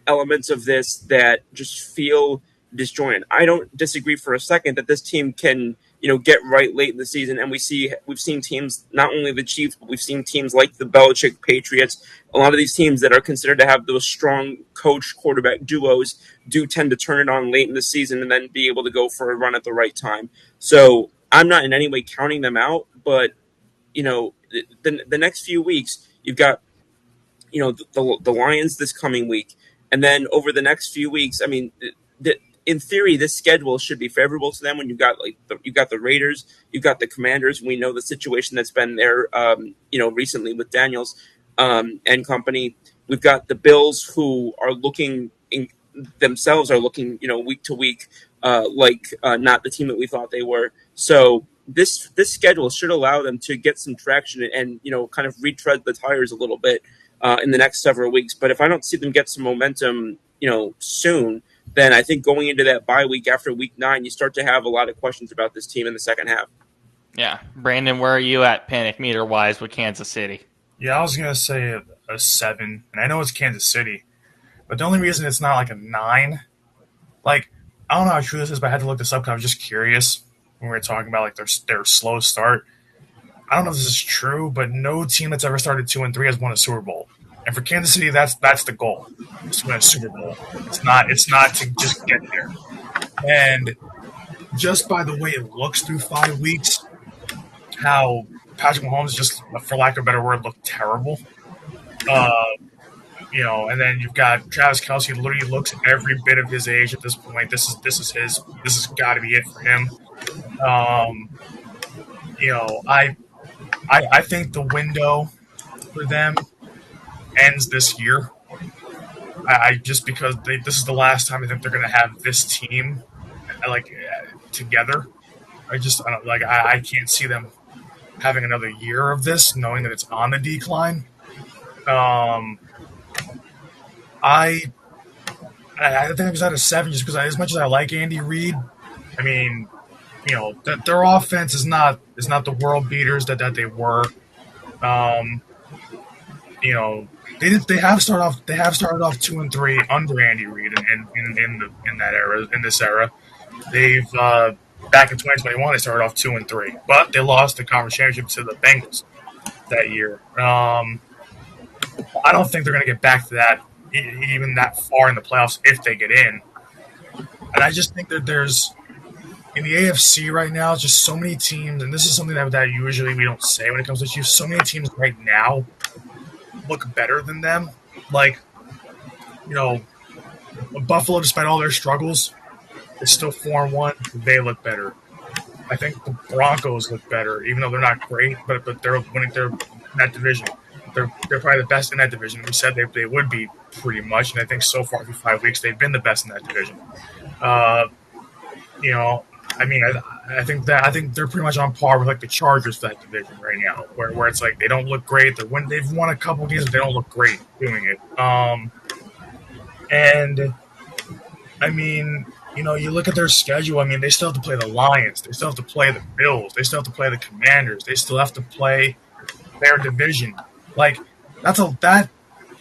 elements of this that just feel disjointed. I don't disagree for a second that this team can, get right late in the season, and we've seen teams, not only the Chiefs, but we've seen teams like the Belichick Patriots. A lot of these teams that are considered to have those strong coach quarterback duos do tend to turn it on late in the season and then be able to go for a run at the right time. So I'm not in any way counting them out, but the next few weeks you've got the Lions this coming week, and then over the next few weeks, I mean, in theory, this schedule should be favorable to them. When you've got the Raiders, you've got the Commanders. We know the situation that's been there, recently with Daniels and company. We've got the Bills, who are themselves are looking, week to week, not the team that we thought they were. So this schedule should allow them to get some traction and kind of retread the tires a little bit in the next several weeks. But if I don't see them get some momentum, soon, then I think going into that bye week after week 9, you start to have a lot of questions about this team in the second half. Yeah. Brandon, where are you at panic meter wise with Kansas City? Yeah, I was going to say a 7, and I know it's Kansas City, but the only reason it's not like a 9, like, I don't know how true this is, but I had to look this up because I was just curious when we were talking about like their slow start. I don't know if this is true, but no team that's ever started 2-3 has won a Super Bowl. And for Kansas City, that's the goal, is to win a Super Bowl. It's not to just get there. And just by the way it looks through 5 weeks, how Patrick Mahomes just, for lack of a better word, looked terrible. And then you've got Travis Kelce, who literally looks every bit of his age at this point. This has got to be it for him. I think the window for them ends this year. Just because this is the last time I think they're going to have this team together. I can't see them having another year of this, knowing that it's on the decline. I think I was at a 7 just because as much as I like Andy Reid, I mean, their offense is not the world beaters that they were. They have started off 2-3 under Andy Reid in this era. They've back in 2021 they started off 2-3, but they lost the conference championship to the Bengals that year. I don't think they're going to get back to that even that far in the playoffs if they get in. And I just think that there's in the AFC right now just so many teams, and this is something that usually we don't say when it comes to Chiefs. So many teams right now look better than them. Buffalo, despite all their struggles, is still 4-1. They look better. I think the Broncos look better, even though they're not great, but they're winning in that division. they're probably the best in that division. We said they would be pretty much, and I think so far through 5 weeks they've been the best in that division. Uh, you know, I mean, I think they're pretty much on par with like the Chargers for that division right now, where it's like they don't look great. They've won a couple games, but they don't look great doing it. And I mean, you look at their schedule. I mean, they still have to play the Lions. They still have to play the Bills. They still have to play the Commanders. They still have to play their division. Like that.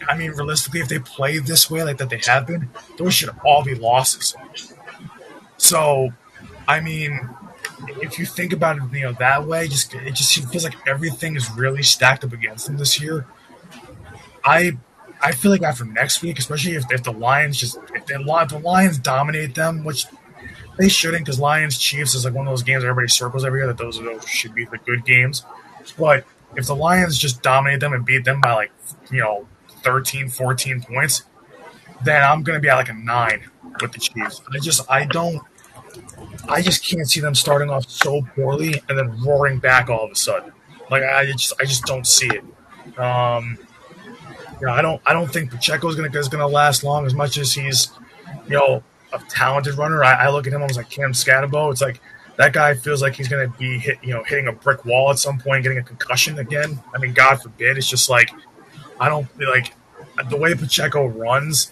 I mean, realistically, if they play this way like that they have been, those should all be losses. So, I mean, if you think about it, that way, it just feels like everything is really stacked up against them this year. I feel like after next week, especially if the Lions if the Lions dominate them, which they shouldn't, because Lions Chiefs is like one of those games that everybody circles every year that those should be the good games. But if the Lions just dominate them and beat them by like 13, 14 points, then I'm gonna be at like a 9 with the Chiefs. I just can't see them starting off so poorly and then roaring back all of a sudden. Like I just don't see it. I don't think Pacheco is gonna last long as much as he's a talented runner. I look at him almost like Cam Scatterbo. It's like that guy feels like he's gonna be hitting a brick wall at some point, getting a concussion again. I mean, God forbid. It's just like I don't like the way Pacheco runs.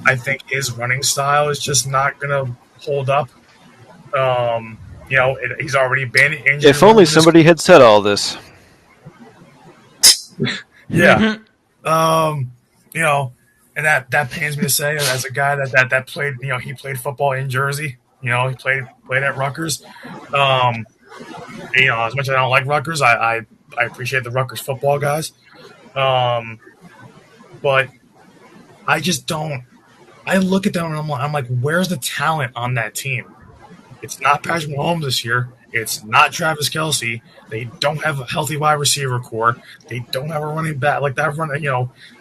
I think his running style is just not gonna hold up. He's already been injured. If only somebody had said all this. Yeah. And that pains me to say as a guy that played, he played football in Jersey. He played at Rutgers. As much as I don't like Rutgers, I appreciate the Rutgers football guys. But I just don't. I look at them and I'm like, where's the talent on that team? It's not Patrick Mahomes this year. It's not Travis Kelce. They don't have a healthy wide receiver core. They don't have a running back like that.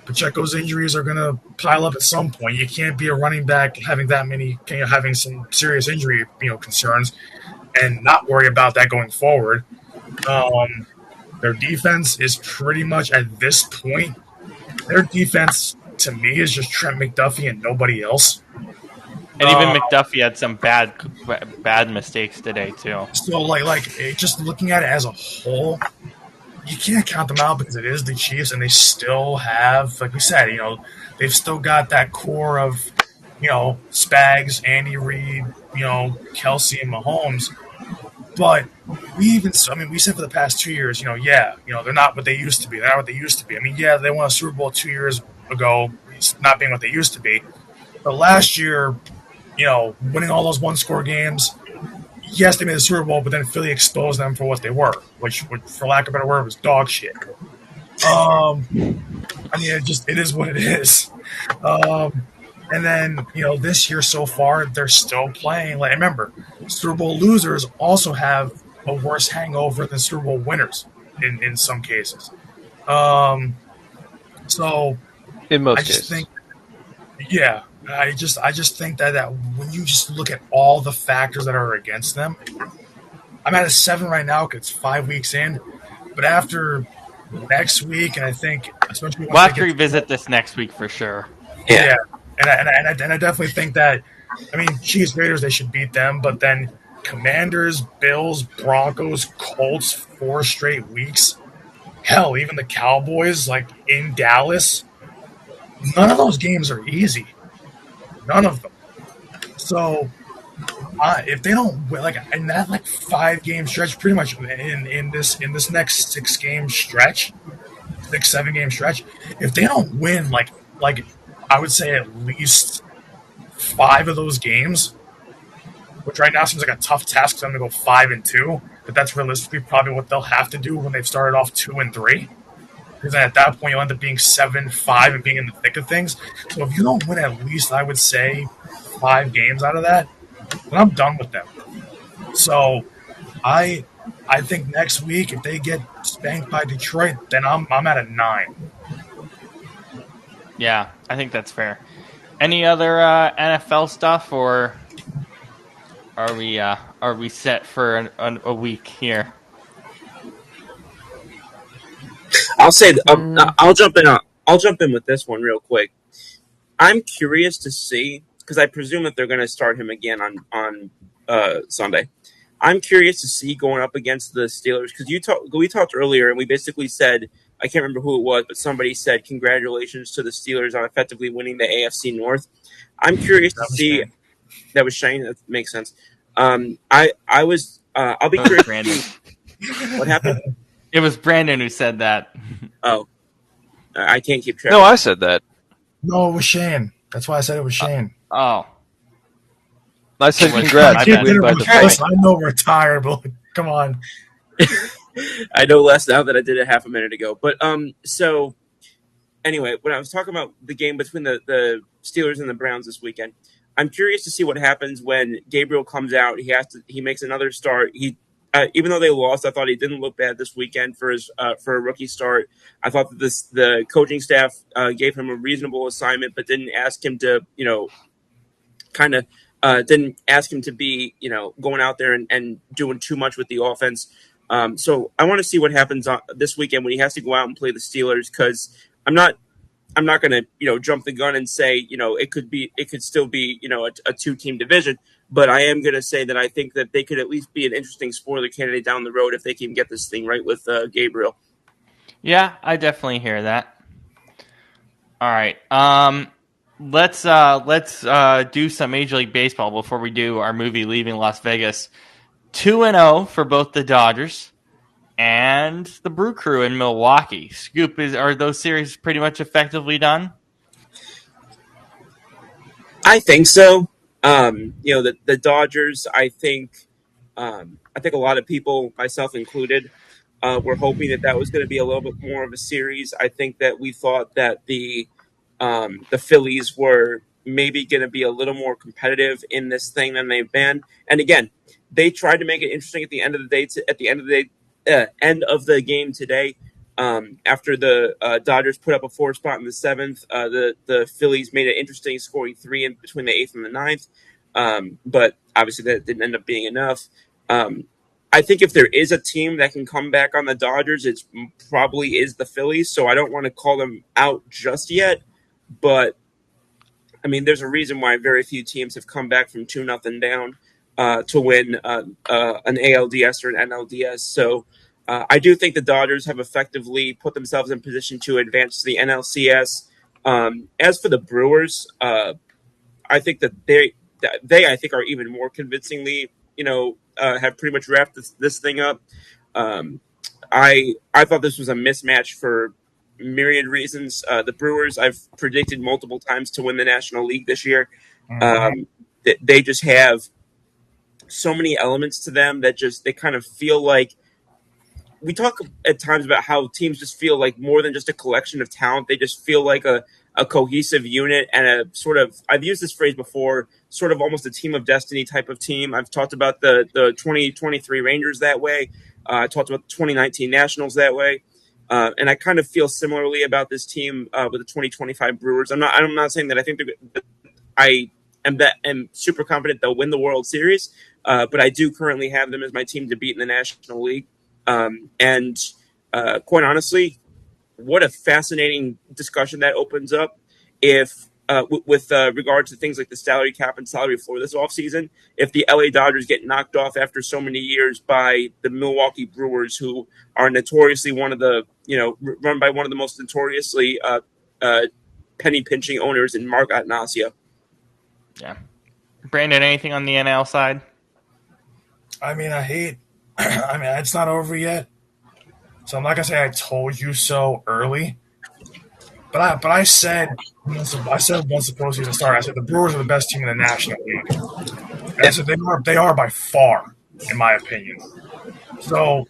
Pacheco's injuries are going to pile up at some point. You can't be a running back having that many, having some serious injury, concerns, and not worry about that going forward. Their defense is pretty much at this point. Their defense to me is just Trent McDuffie and nobody else. And even McDuffie had some bad mistakes today too. So just looking at it as a whole, you can't count them out because it is the Chiefs, and they still have, like we said, they've still got that core of, Spags, Andy Reid, Kelce and Mahomes. But we said for the past 2 years, they're not what they used to be. They're not what they used to be. I mean, yeah, they won a Super Bowl 2 years ago, not being what they used to be. But last year, winning all those one-score games, yes, they made the Super Bowl, but then Philly exposed them for what they were, which for lack of a better word, was dog shit. It is what it is. And then, this year so far, they're still playing. Like, remember, Super Bowl losers also have a worse hangover than Super Bowl winners in some cases. So, in most cases. I just think that when you just look at all the factors that are against them, I'm at a 7 right now because it's 5 weeks in. But after next week, and I think especially we'll have to revisit this next week for sure. Yeah. And I definitely think that, Chiefs, Raiders, they should beat them, but then Commanders, Bills, Broncos, Colts, 4 straight weeks. Hell, even the Cowboys, like in Dallas. None of those games are easy. None of them. So, if they don't win, in that 5-game stretch, pretty much in this next 6-game stretch, 7-game stretch, if they don't win, I would say at least 5 of those games, which right now seems like a tough task because I'm going to go 5-2, but that's realistically probably what they'll have to do when they've started off 2-3. Because at that point, you'll end up being 7-5 and being in the thick of things. So if you don't win at least, I would say, 5 games out of that, then I'm done with them. So I think next week, if they get spanked by Detroit, then I'm at a 9. Yeah, I think that's fair. Any other NFL stuff, or are we set for a week here? I'll say Mm. I'll jump in. I'll jump in with this one real quick. I'm curious to see because I presume that they're going to start him again on Sunday. I'm curious to see going up against the Steelers because we talked earlier and we basically said I can't remember who it was, but somebody said congratulations to the Steelers on effectively winning the AFC North. I'm curious to That was see Shane. that was Shane. That makes sense. I was I'll be curious to Brandon. see what happened. It was Brandon who said that. Oh, I can't keep track. No, I said that. No, it was Shane. That's why I said it was Shane. Oh, I said My congrats. You bad. win by Okay. Listen, default. I know we're tired, but come on. I know less now that I did it half a minute ago. But so anyway, when I was talking about the game between the Steelers and the Browns this weekend, I'm curious to see what happens when Gabriel comes out. He makes another start. Even though they lost, I thought he didn't look bad this weekend for a rookie start. I thought that the coaching staff gave him a reasonable assignment, but didn't ask him to kind of didn't ask him to be going out there and doing too much with the offense. So I want to see what happens this weekend when he has to go out and play the Steelers because I'm not going to jump the gun and say it could still be a two-team division, but I am going to say that I think that they could at least be an interesting spoiler candidate down the road if they can get this thing right with Gabriel. yeah, I definitely hear that. All right. Let's do some Major League Baseball before we do our movie Leaving Las Vegas. 2-0 for both the Dodgers and the Brew Crew in Milwaukee. Scoop, are those series pretty much effectively done? I think so. The Dodgers. I think a lot of people, myself included, were hoping that was going to be a little bit more of a series. I think that we thought that the Phillies were maybe going to be a little more competitive in this thing than they've been. And again, they tried to make it interesting at the end of the day. End of the game today. After the Dodgers put up a 4 spot in the seventh, the Phillies made it interesting, scoring three in between the eighth and the ninth. But obviously, that didn't end up being enough. I think if there is a team that can come back on the Dodgers, it probably is the Phillies. So I don't want to call them out just yet, but I mean, there's a reason why very few teams have come back from 2-0 down to win an ALDS or an NLDS. So I do think the Dodgers have effectively put themselves in position to advance to the NLCS. As for the Brewers, I think that they I think are even more convincingly, have pretty much wrapped this thing up. Um, I thought this was a mismatch for myriad reasons. The Brewers I've predicted multiple times to win the National League this year. Mhm. Um, they just have so many elements to them that just they kind of feel like we talk at times about how teams just feel like more than just a collection of talent. They just feel like a cohesive unit and a sort of, I've used this phrase before, sort of almost a team of destiny type of team. I've talked about the 2023 Rangers that way. I talked about the 2019 Nationals that way. And I kind of feel similarly about this team with the 2025 Brewers. I'm not saying that I think I am super confident they'll win the World Series, but I do currently have them as my team to beat in the National League. And quite honestly, what a fascinating discussion that opens up if with regard to things like the salary cap and salary floor this offseason, if the LA Dodgers get knocked off after so many years by the Milwaukee Brewers, who are notoriously run by one of the most notoriously penny pinching owners in Mark Attanasio. Yeah. Brandon, anything on the NL side? I mean, I mean, it's not over yet. So I'm not gonna say I told you so early. But I said once the postseason started, I said the Brewers are the best team in the National League. And I said they are by far, in my opinion. So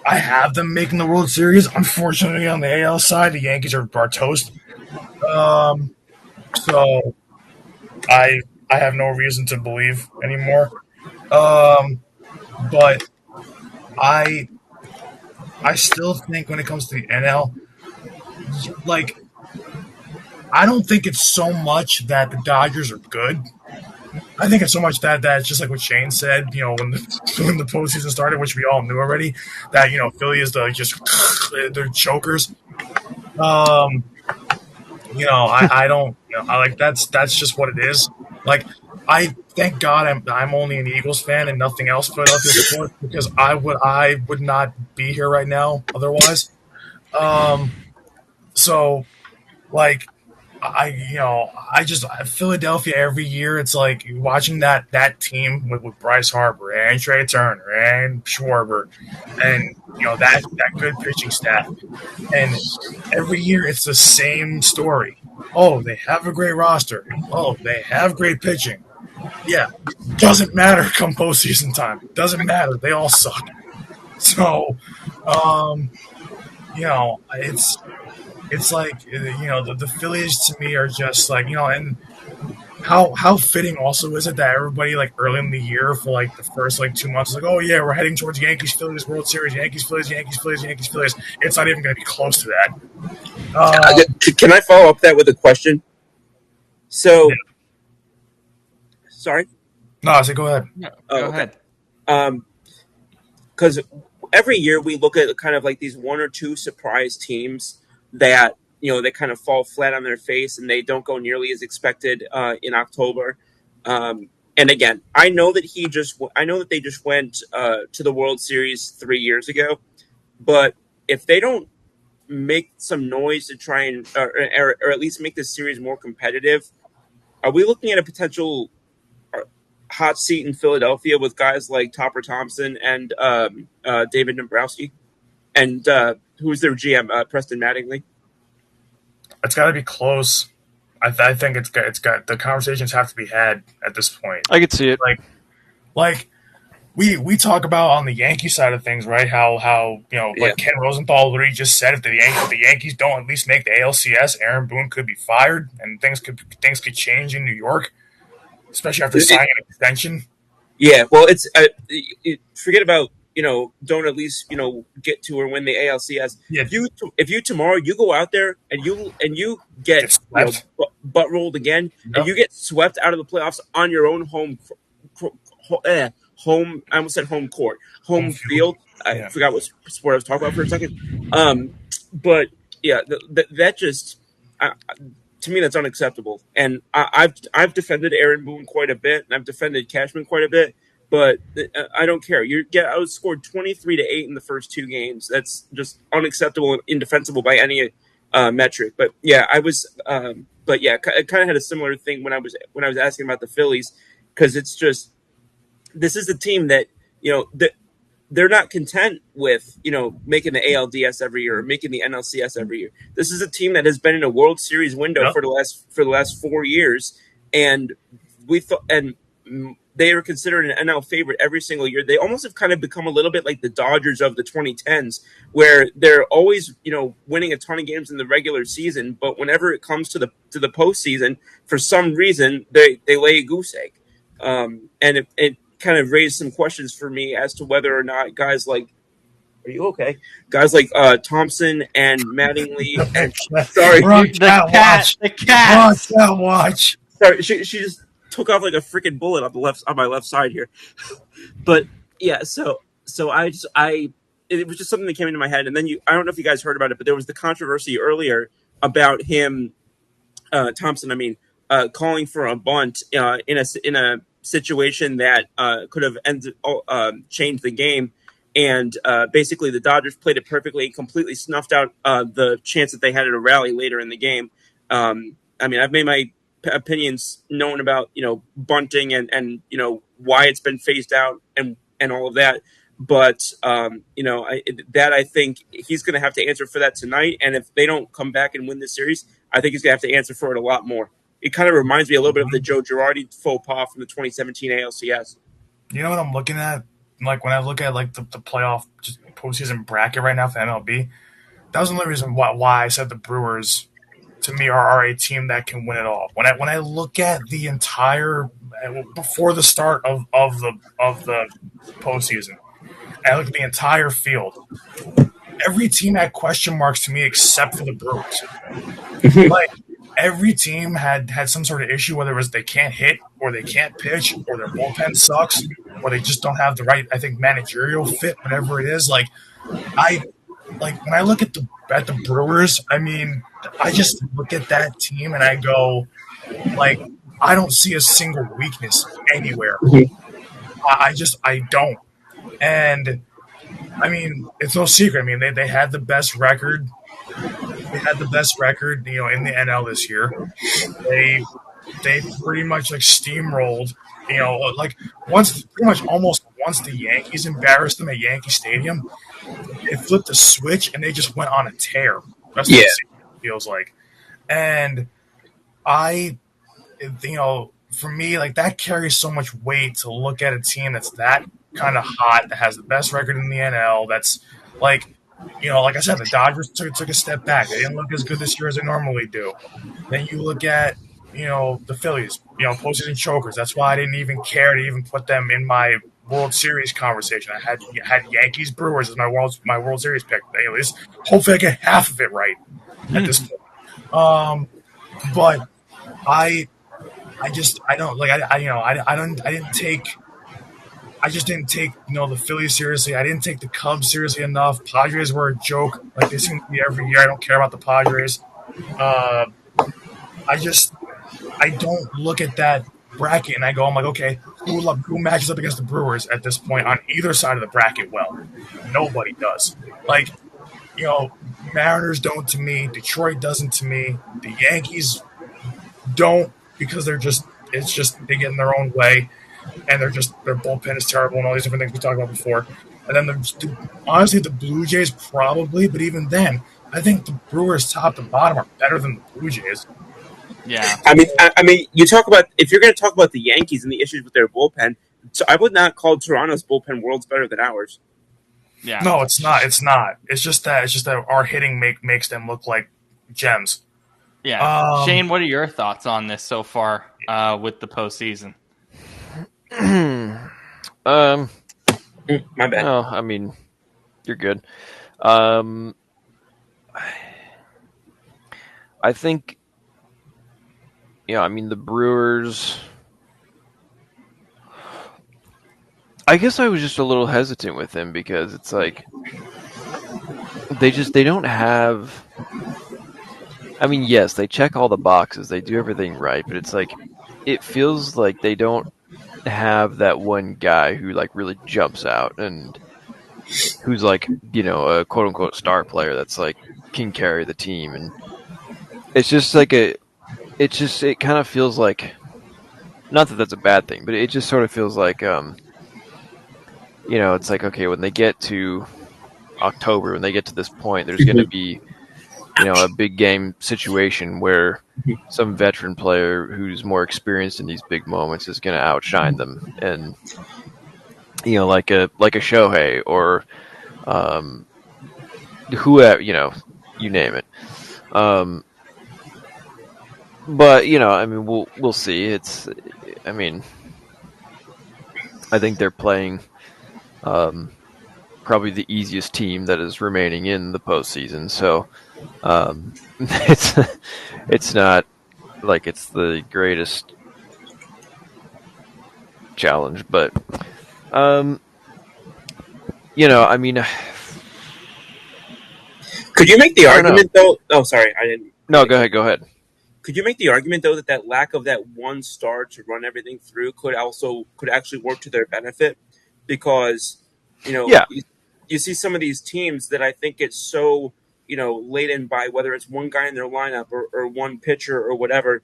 I have them making the World Series. Unfortunately, on the AL side, the Yankees are toast. So I have no reason to believe anymore. But I I still think when it comes to the NL, like I don't think it's so much that the Dodgers are good. I think it's so much that it's just like what Shane said, when when the postseason started, which we all knew already, that Philly is the just they're chokers. Um, I don't, I like that's just what it is. Like, I thank God I'm only an Eagles fan and nothing else Philadelphia sports because I would not be here right now otherwise. Um, so like I just Philadelphia every year. It's like watching that team with Bryce Harper and Trey Turner and Schwarber, and that good pitching staff. And every year it's the same story. Oh, they have a great roster. Oh, they have great pitching. Yeah, doesn't matter come postseason time. Doesn't matter. They all suck. So, um, it's like the Phillies to me are just like and how fitting also is it that everybody like early in the year for like the first like 2 months is like, oh yeah, we're heading towards Yankees Phillies World Series, Yankees Phillies, Yankees Phillies, Yankees Phillies. It's not even going to be close to that. Can I follow up that with a question? So, Yeah. sorry. No, I said go ahead. Yeah, Oh, go okay. ahead. Because every year we look at kind of like these one or two surprise teams that they kind of fall flat on their face and they don't go nearly as expected in October. And again, I know that they just went to the World Series 3 years ago, but if they don't make some noise to try and or at least make this series more competitive, are we looking at a potential hot seat in Philadelphia with guys like Topper Thompson and David Dombrowski, and who's their GM, Preston Mattingly? It's got to be close. I think it's got the conversations have to be had at this point. I could see it. Like we talk about on the Yankee side of things, right? How Yeah. like Ken Rosenthal literally just said, if the Yankees don't at least make the ALCS, Aaron Boone could be fired, and things could change in New York, especially after signing an extension. Yeah, well, forget about don't at least get to or win the ALCS. Yeah, If you tomorrow you go out there and you get get swept. butt rolled again and Yep. you get swept out of the playoffs on your own home, I almost said home court, home field. I Yeah. forgot what sport I was talking about for a second. But yeah, that just to me that's unacceptable. And I've defended Aaron Boone quite a bit, and I've defended Cashman quite a bit. But I don't care. You get outscored 23-8 in the first two games. That's just unacceptable and indefensible by any metric. But yeah, I was. But yeah, I kind of had a similar thing when I was asking about the Phillies, because it's just this is a team that they're not content with making the ALDS every year or making the NLCS every year. This is a team that has been in a World Series window Yep. for the last 4 years, and we thought and they are considered an NL favorite every single year. They almost have kind of become a little bit like the Dodgers of the 2010s, where they're always winning a ton of games in the regular season, but whenever it comes to the postseason, for some reason they lay a goose egg, and it kind of raised some questions for me as to whether or not guys like, are you okay? Guys like Thompson and Mattingly, and sorry, The cat. Watch. sorry, she just took off like a freaking bullet on my left side here. But yeah, so it was just something that came into my head, and then I don't know if you guys heard about it, but there was the controversy earlier about him, Thompson. I mean, calling for a bunt in a situation that could have changed the game. And basically, the Dodgers played it perfectly and completely snuffed out the chance that they had at a rally later in the game. I mean, I've made my opinions known about bunting and why it's been phased out and all of that. But I think he's going to have to answer for that tonight. And if they don't come back and win this series, I think he's going to have to answer for it a lot more. It kind of reminds me a little bit of the Joe Girardi faux pas from the 2017 ALCS. You know what I'm looking at? Like when I look at like the playoff just postseason bracket right now for MLB, that was the only reason why I said the Brewers to me are a team that can win it all. When I look at the entire before the start of the postseason, and I look at the entire field, every team had question marks to me except for the Brewers. Like every team had some sort of issue, whether it was they can't hit or they can't pitch or their bullpen sucks or they just don't have the right, I think, managerial fit, whatever it is. Like I like when I look at the Brewers, I mean, I just look at that team and I go, like, I don't see a single weakness anywhere. I don't. And I mean, it's no secret. I mean, they had the best record. They had the best record, in the NL this year. They they pretty much like steamrolled, like once pretty much almost once the Yankees embarrassed them at Yankee Stadium, they flipped the switch and they just went on a tear. That's what Yeah. it feels like. And I, for me, like that carries so much weight to look at a team that's that kind of hot, that has the best record in the NL. That's like, like I said, the Dodgers took a step back. They didn't look as good this year as they normally do. Then you look at, the Phillies, postseason chokers. That's why I didn't even care to even put them in my World Series conversation. I had Yankees Brewers as my World Series pick. At least hopefully I get half of it right at this point. But I don't like I didn't take. I just didn't take the Phillies seriously. I didn't take the Cubs seriously enough. Padres were a joke, like they seem to be every year. I don't care about the Padres. Uh, I don't look at that bracket and I go, I'm like, okay, who matches up against the Brewers at this point on either side of the bracket? Well, nobody does. Like, Mariners don't to me. Detroit doesn't to me. The Yankees don't because they get in their own way and their bullpen is terrible and all these different things we talked about before. And then honestly, the Blue Jays probably, but even then, I think the Brewers top to bottom are better than the Blue Jays. Yeah. I mean, you talk about if you're going to talk about the Yankees and the issues with their bullpen. So I would not call Toronto's bullpen worlds better than ours. Yeah. No, it's not. It's not. It's just that our hitting makes them look like gems. Yeah. Shane, what are your thoughts on this so far with the postseason? My bad. No, I mean, you're good. I think, I mean, the Brewers. I guess I was just a little hesitant with them because it's like they don't have. I mean, yes, they check all the boxes, they do everything right, but it's like it feels like they don't have that one guy who like really jumps out and who's like a quote unquote star player that's like can carry the team, and it's just like it kind of feels like, not that that's a bad thing, but it just sort of feels like it's like, okay, when they get to October, when they get to this point, there's going to be a big game situation where some veteran player who's more experienced in these big moments is going to outshine them, and like a Shohei or whoever, you name it. But I mean, we'll see. I mean, I think they're playing probably the easiest team that is remaining in the postseason. So it's not like it's the greatest challenge, but I mean, could you make the argument though? Oh, sorry, I didn't. No, go ahead. Could you make the argument though that lack of that one star to run everything through could actually work to their benefit? Because Yeah. you see some of these teams that I think get so laden by whether it's one guy in their lineup or one pitcher or whatever,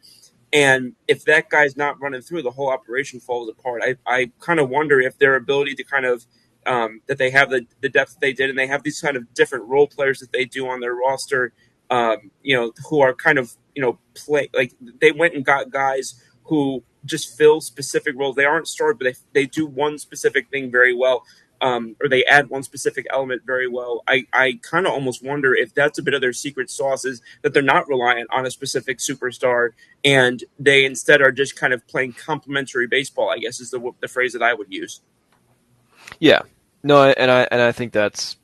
and if that guy's not running through, the whole operation falls apart. I kind of wonder if their ability to kind of that they have the depth they did, and they have these kind of different role players that they do on their roster, who are kind of play like they went and got guys who just fill specific roles. They aren't stars, but they do one specific thing very well, or they add one specific element very well. I kind of almost wonder if that's a bit of their secret sauce, is that they're not reliant on a specific superstar, and they instead are just kind of playing complementary baseball, I guess is the phrase that I would use. Yeah. No, and I think that's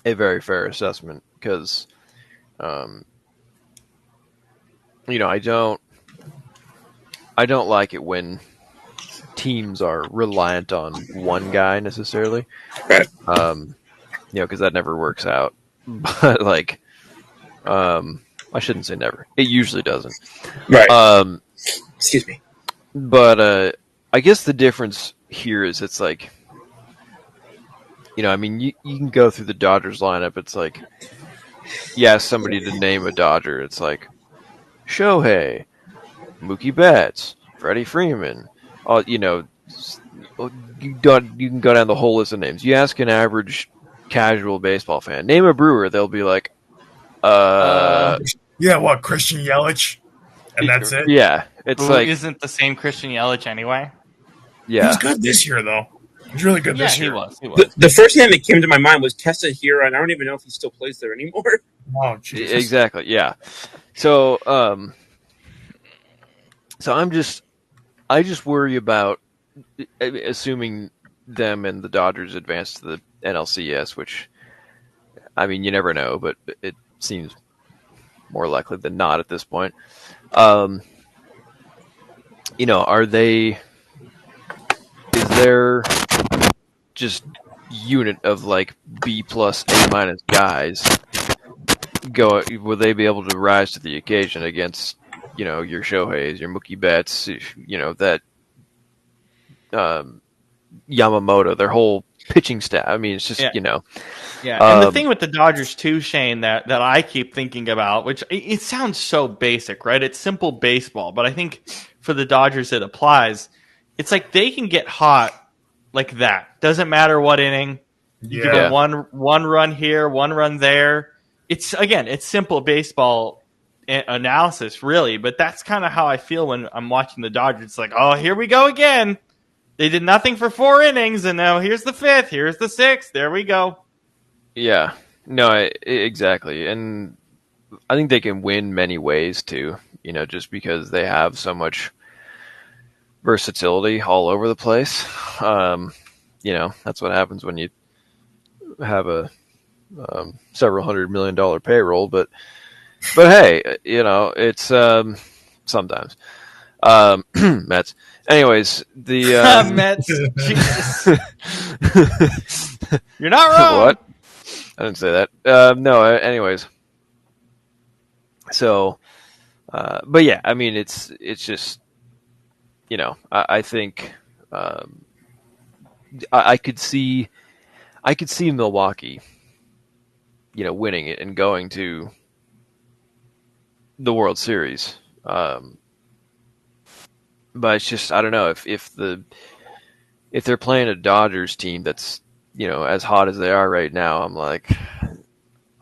a very fair assessment because, I don't like it when teams are reliant on one guy necessarily. Right. because that never works out. But like, I shouldn't say never. It usually doesn't. Right. Excuse me. But I guess the difference here is it's like, I mean, you can go through the Dodgers lineup. It's like, you ask somebody to name a Dodger. It's like Shohei, Mookie Betts, Freddie Freeman. You can go down the whole list of names. You ask an average casual baseball fan, name a Brewer, they'll be like, Yeah, what, Christian Yelich? And that's it? Yeah. It's Who like, isn't the same Christian Yelich anyway? He was yeah. good this year, though. He was really good Yeah, this he year. was. He was. The first name that came to my mind was Tessa Hira, and I don't even know if he still plays there anymore. Oh, Jesus. Exactly, yeah. So, I just worry about assuming them and the Dodgers advance to the NLCS, which, I mean, you never know, but it seems more likely than not at this point. Is there just unit of like B plus A minus guys will they be able to rise to the occasion against, your Shoheis, your Mookie Betts, that Yamamoto, their whole pitching staff. I mean, it's just, Yeah. Yeah, and the thing with the Dodgers too, Shane, that I keep thinking about, which it sounds so basic, right? It's simple baseball, but I think for the Dodgers it applies. It's like they can get hot like that. Doesn't matter what inning. You give them one run here, one run there. It's simple baseball analysis, really, but that's kind of how I feel when I'm watching the Dodgers. It's like, oh, here we go again. They did nothing for 4 innings, and now here's the 5th, here's the 6th. There we go. Yeah, no, exactly. And I think they can win many ways too, just because they have so much versatility all over the place. That's what happens when you have a several $100 million payroll, but hey, it's sometimes Mets. Anyways, the Mets. Jesus. You're not wrong. What? I didn't say that. No. Anyways, so, but yeah, I mean, it's just, I think I could see Milwaukee, winning it and going to the World Series. But it's just, I don't know if they're playing a Dodgers team that's, as hot as they are right now, I'm like,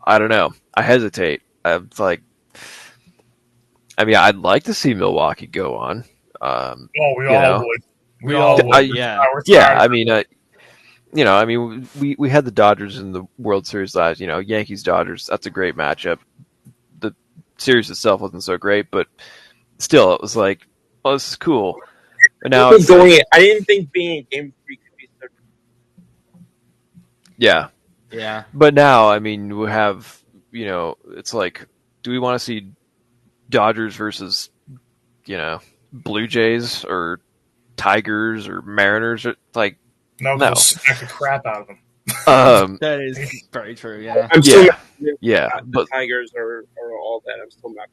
I don't know. I hesitate. I'm like, I mean, I'd like to see Milwaukee go on. We all would. We all would. Yeah. I mean, we had the Dodgers in the World Series last. Yankees Dodgers. That's a great matchup. The series itself wasn't so great, but still, it was like, oh, this is cool. And now I didn't think being in Game 3 could be so. Yeah. Yeah. But now, I mean, we have, it's like, do we want to see Dodgers versus, Blue Jays or Tigers or Mariners? Or, like, no. They'll smack the crap out of them. That is very true, yeah. But the Tigers are all that. I'm still not.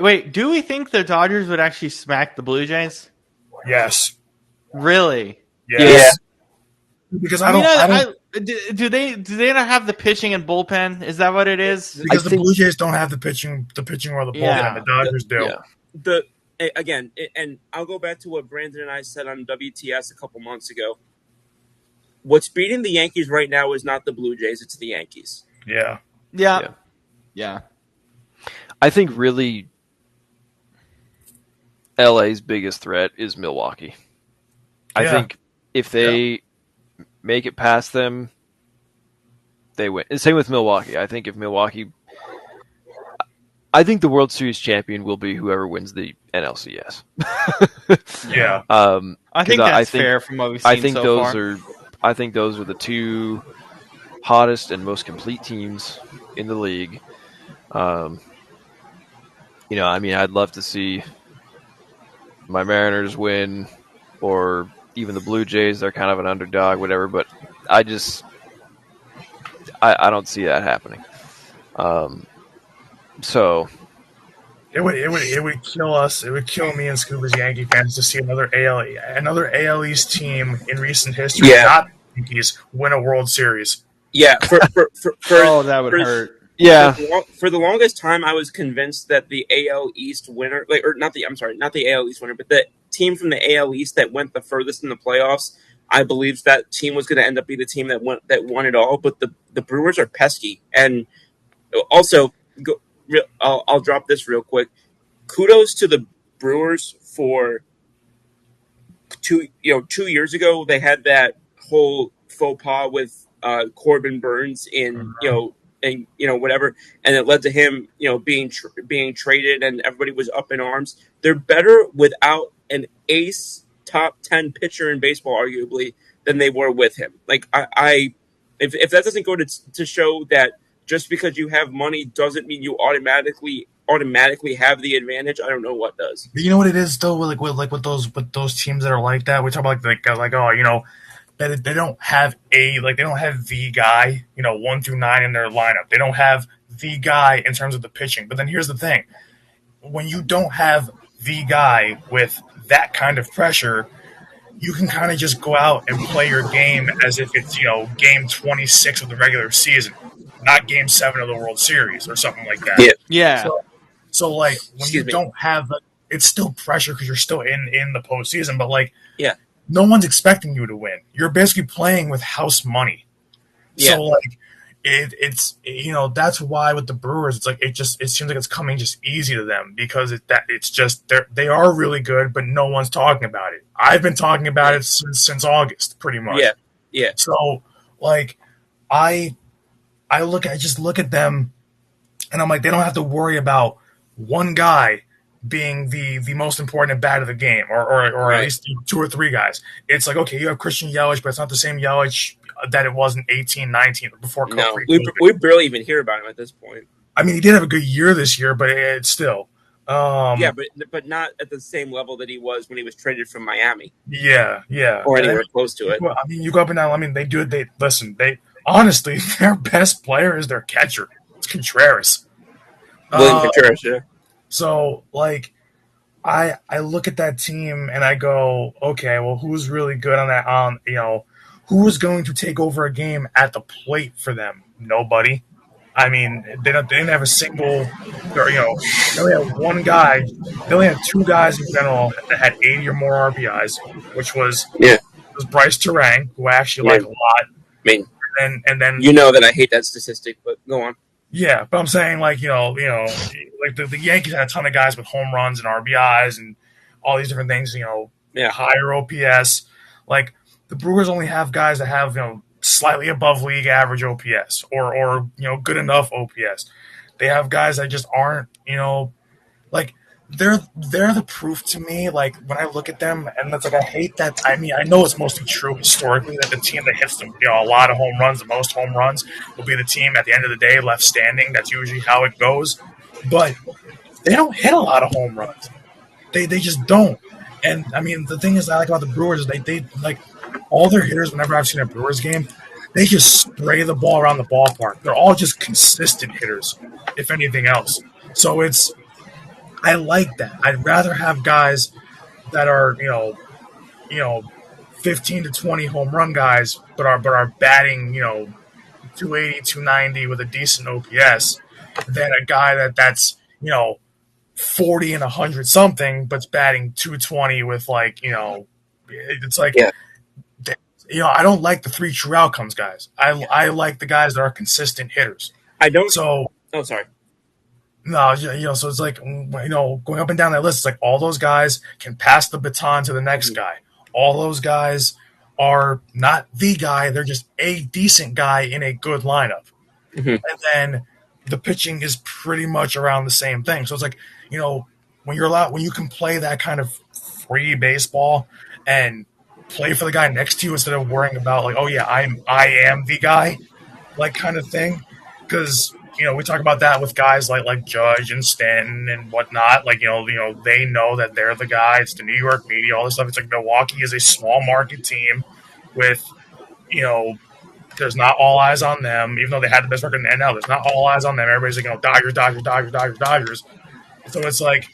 Wait. Do we think the Dodgers would actually smack the Blue Jays? Yes. Really? Yes. Yeah. Because do they not have the pitching and bullpen? Is that what it is? Because the Blue Jays don't have the pitching or the bullpen. Yeah. The Dodgers do. Yeah. Again, and I'll go back to what Brandon and I said on WTS a couple months ago. What's beating the Yankees right now is not the Blue Jays; it's the Yankees. Yeah. I think really LA's biggest threat is Milwaukee. I think if they make it past them, they win. And same with Milwaukee. I think the World Series champion will be whoever wins the NLCS. Yeah. I think that's fair from what we've seen so far. I think those are the two hottest and most complete teams in the league. I mean, I'd love to see my Mariners win, or even the Blue Jays. They're kind of an underdog, whatever. But I just, I don't see that happening. So It would kill us. It would kill me and Scuba's Yankee fans to see another AL East team in recent history, Yeah, not the Yankees, win a World Series. yeah. Oh, that would for hurt. yeah, for the longest time, I was convinced that the AL East winner, like, or not the, I'm sorry, not the AL East winner, but the team from the AL East that went the furthest in the playoffs, I believed that team was going to end up being the team that won it all. But the Brewers are pesky, and also, I'll drop this real quick. Kudos to the Brewers for 2 years ago they had that whole faux pas with Corbin Burns in whatever, and it led to him being traded, and everybody was up in arms. They're better without an ace top 10 pitcher in baseball, arguably, than they were with him. Like I if that doesn't go to show that just because you have money doesn't mean you automatically have the advantage, I don't know what does. But you know what it is though, with those teams that are like that. We talk about like oh that they don't have they don't have the guy 1 through 9 in their lineup. They don't have the guy in terms of the pitching. But then here's the thing: when you don't have the guy with that kind of pressure, you can kind of just go out and play your game as if it's game 26 of the regular season, not game 7 of the World Series or something like that. Yeah. Yeah. So like when you Excuse me. don't have it's still pressure because you're still in the postseason, but like Yeah. no one's expecting you to win. You're basically playing with house money. Yeah. So like it's that's why with the Brewers it's like it seems like it's coming just easy to them because it's just they are really good, but no one's talking about it. I've been talking about it since August, pretty much. Yeah. Yeah. So like I just look at them and I'm like, they don't have to worry about one guy being the most important at bat of the game, or at least 2 or 3 guys. It's like, okay, you have Christian Yelich, but it's not the same Yelich that it was in 18, 19 before No, COVID. we barely even hear about him at this point. I mean, he did have a good year this year, but it's still. Yeah, but not at the same level that he was when he was traded from Miami Yeah, or anywhere close to it. I mean, you go up and down. I mean, they honestly, their best player is their catcher. It's Contreras. William Contreras, yeah. So, like, I look at that team and I go, okay, well, who's really good on that? Who's going to take over a game at the plate for them? Nobody. I mean, they didn't have a single, they only had one guy. They only had 2 guys in general that had 80 or more RBIs, which was Bryce Terang, who I actually like a lot. I mean, and then you know that I hate that statistic, but go on. Yeah, but I'm saying like like the Yankees had a ton of guys with home runs and RBIs and all these different things. Higher OPS. Like the Brewers only have guys that have slightly above league average OPS or good enough OPS. They have guys that just aren't like they're the proof to me. Like when I look at them, and it's like I hate that. I mean, I know it's mostly true historically that the team that hits them, a lot of home runs, the most home runs, will be the team at the end of the day left standing. That's usually how it goes. But they don't hit a lot of home runs. They just don't. And I mean, the thing is I like about the Brewers is they like all their hitters. Whenever I've seen a Brewers game, they just spray the ball around the ballpark. They're all just consistent hitters, if anything else. So I like that. I'd rather have guys that are 15 to 20 home run guys, but are batting 280, 290 with a decent OPS, than a guy that's 40 and 100 something, but's batting 220 with it's like I don't like the 3 true outcomes guys. I like the guys that are consistent hitters. I don't. So Oh, sorry. No, so it's like, going up and down that list, it's like all those guys can pass the baton to the next guy. All those guys are not the guy. They're just a decent guy in a good lineup. Mm-hmm. And then the pitching is pretty much around the same thing. So it's like, when you can play that kind of free baseball and play for the guy next to you instead of worrying about like, oh yeah, I am the guy, like kind of thing. Because we talk about that with guys like Judge and Stanton and whatnot. Like, they know that they're the guy. It's the New York media, all this stuff. It's like Milwaukee is a small market team with, There's not all eyes on them, even though they had the best record in the NL. There's not all eyes on them. Everybody's like, Dodgers, Dodgers, Dodgers, Dodgers, Dodgers. So it's like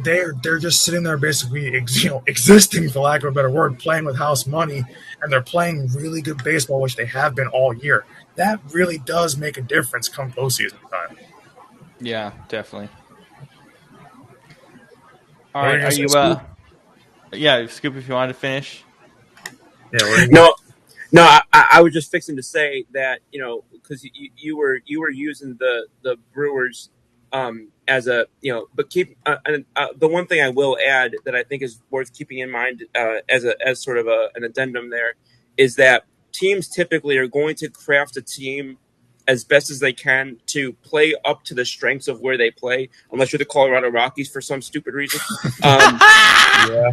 they're just sitting there basically, existing, for lack of a better word, playing with house money, and they're playing really good baseball, which they have been all year. That really does make a difference come postseason time. Yeah, definitely. All What are right, you gonna are say, you Scoop? yeah, Scoop, if you wanted to finish. Yeah, what are you No, no, I was just fixing to say that because you were using the Brewers as a but keep and the one thing I will add that I think is worth keeping in mind as sort of an addendum there is that teams typically are going to craft a team as best as they can to play up to the strengths of where they play, unless you're the Colorado Rockies for some stupid reason. Um, Yeah.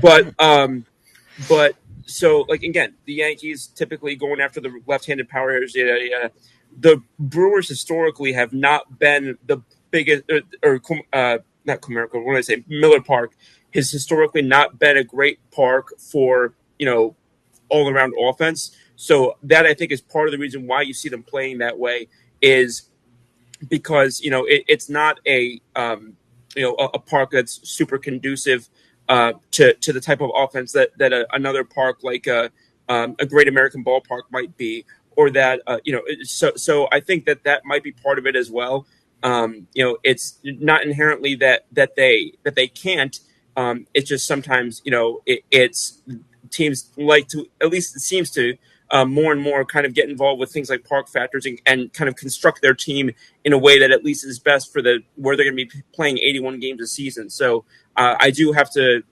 but so like again, the Yankees typically going after the left-handed power hitters. The Brewers historically have not been the biggest, not Comerica. What did I say? Miller Park has historically not been a great park for all-around offense. So that I think is part of the reason why you see them playing that way is because it's not a park that's super conducive to the type of offense that another park like a Great American Ballpark might be, or that so I think that might be part of it as well. It's not inherently that they can't. It's just sometimes it's teams like to, at least it seems to, more and more kind of get involved with things like park factors and kind of construct their team in a way that at least is best for where they're going to be playing 81 games a season. So I do have to.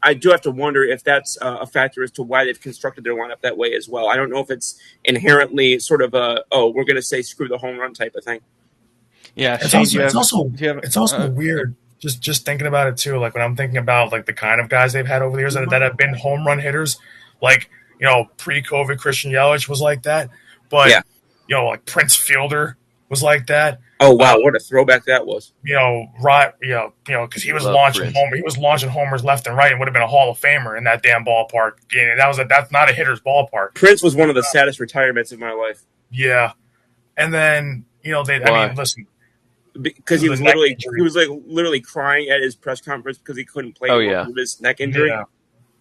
I do have to wonder if that's a factor as to why they've constructed their lineup that way as well. I don't know if it's inherently sort of we're going to say screw the home run type of thing. Yeah, It's Shane, also do you have it's also weird. Just thinking about it too. Like when I'm thinking about like the kind of guys they've had over the years that have been home run hitters, like pre-COVID Christian Yelich was like that, but Yeah. Like Prince Fielder was like that. Oh wow, what a throwback that was! Right, because he was Love launching Prince. he was launching homers left and right, and would have been a Hall of Famer in that damn ballpark. And that's not a hitter's ballpark. Prince was one of the saddest retirements of my life. Yeah, and then I Why? mean, listen, Because he was neck literally injury. literally crying at his press conference because he couldn't play Oh, anymore yeah. because of his neck injury.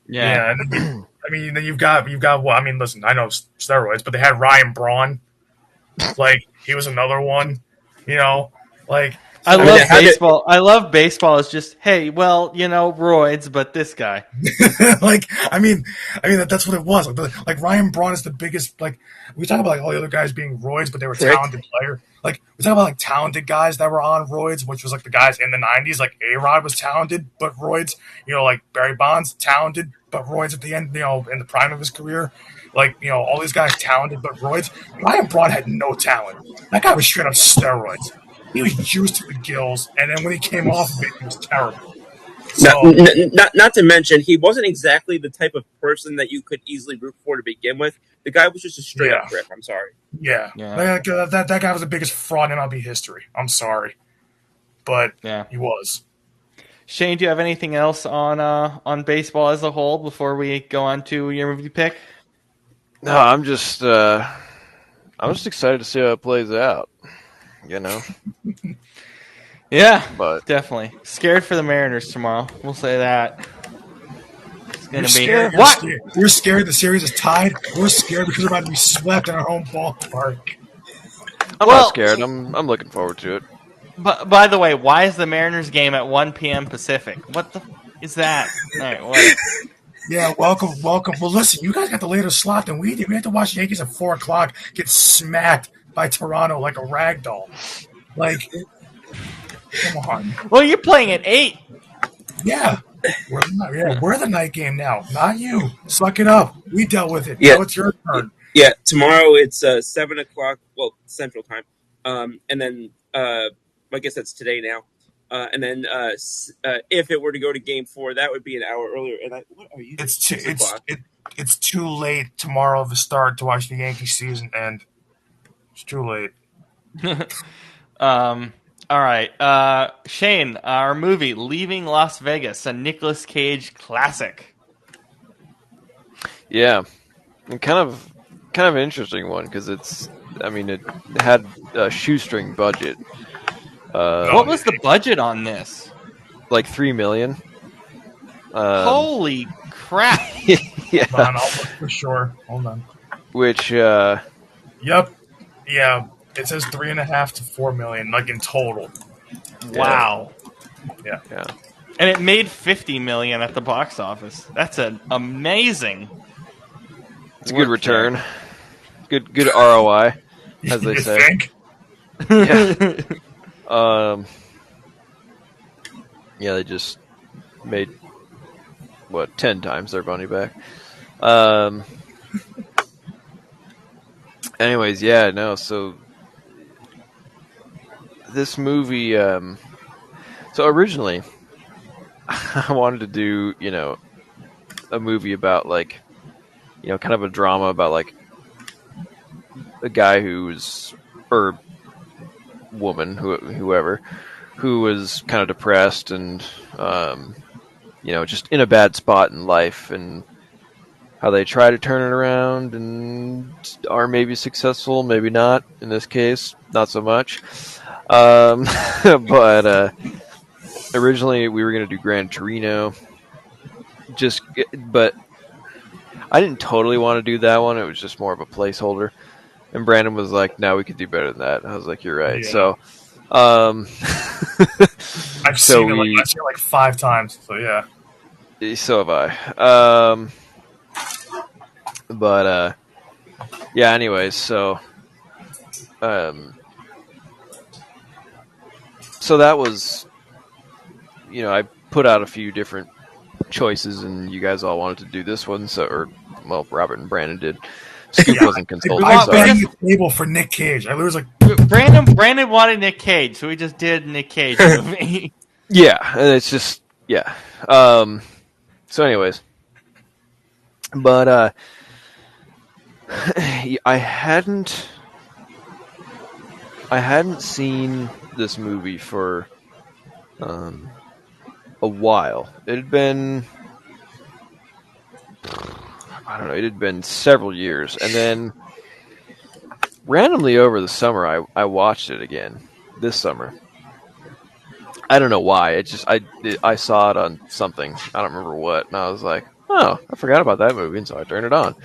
yeah. And then you've got well, I mean, listen, I know steroids, but they had Ryan Braun, like he was another one, like I mean, love they had it- baseball. I love baseball. It's just, hey, well, roids, but this guy. I mean that's what it was. Like Ryan Braun is the biggest. Like we talk about like all the other guys being roids, but they were Correct. talented players. Like we talk about like talented guys that were on roids, which was like the guys in the '90s. Like A-Rod was talented, but roids. Like Barry Bonds, talented, but roids at the end. In the prime of his career. Like all these guys talented, but roids. Ryan Braun had no talent. That guy was straight up steroids. He was juiced to the gills, and then when he came off of it, he was terrible. So, not to mention, he wasn't exactly the type of person that you could easily root for to begin with. The guy was just a straight up prick. I'm sorry. Yeah. That guy was the biggest fraud in MLB history. I'm sorry, but he was. Shane, do you have anything else on baseball as a whole before we go on to your movie pick? No, I'm just excited to see how it plays out. Yeah, But definitely. Scared for the Mariners tomorrow. We'll say that. It's going to be... Scared. What? You're scared the series is tied? We're scared because we're about to be swept in our home ballpark. I'm not scared. I'm looking forward to it. But by the way, why is the Mariners game at 1 p.m. Pacific? What the is that? All right, what? Yeah, welcome. Well, listen, you guys got the later slot than we did. We had to watch the Yankees at 4 o'clock get smacked by Toronto like a rag doll. Like, come on. Well, you're playing at 8. Yeah. We're the night game now, not you. Suck it up. We dealt with it. Yeah. Now it's your turn. Yeah, tomorrow it's 7 o'clock, well, Central Time, and then I guess that's today now. And then if it were to go to Game 4, that would be an hour earlier. And what are you? It's too late tomorrow to start to watch the Yankee season end. It's too late. All right. Shane, our movie Leaving Las Vegas, a Nicolas Cage classic. Yeah, I'm kind kind of an interesting one because it had a shoestring budget. What was the budget on this? Like $3 million. Holy crap! Yeah. Hold on, I'll look for sure. Hold on. Which, Yep. Yeah. It says 3.5 to 4 million, like in total. Wow. Yeah. And it made $50 million at the box office. That's an amazing. It's a good return. Good ROI, as they You say. think? Yeah. Yeah, they just made 10 times their money back. Anyways, yeah, no. So this movie. So originally, I wanted to do a movie about kind of a drama about a guy or woman, whoever, who was kind of depressed and just in a bad spot in life, and how they try to turn it around and are maybe successful, maybe not. In this case, not so much. But originally we were going to do Gran Torino. But I didn't totally want to do that one. It was just more of a placeholder. And Brandon was like, "No, we could do better than that." I was like, "You're right." Yeah. So, I've seen it like 5 times. So yeah. So have I. But yeah. Anyways, so that was, I put out a few different choices, and you guys all wanted to do this one. Robert and Brandon did. Scoop wasn't consulted. I banged the table for Nick Cage. I was like, Brandon wanted Nick Cage, so we just did Nick Cage movie. Yeah, and it's just So, anyways, but I hadn't seen this movie for a while. It had been, I don't know, it had been several years, and then randomly over the summer, I watched it again this summer. I don't know why. I saw it on something. I don't remember what, and I was like, "Oh, I forgot about that movie," and so I turned it on.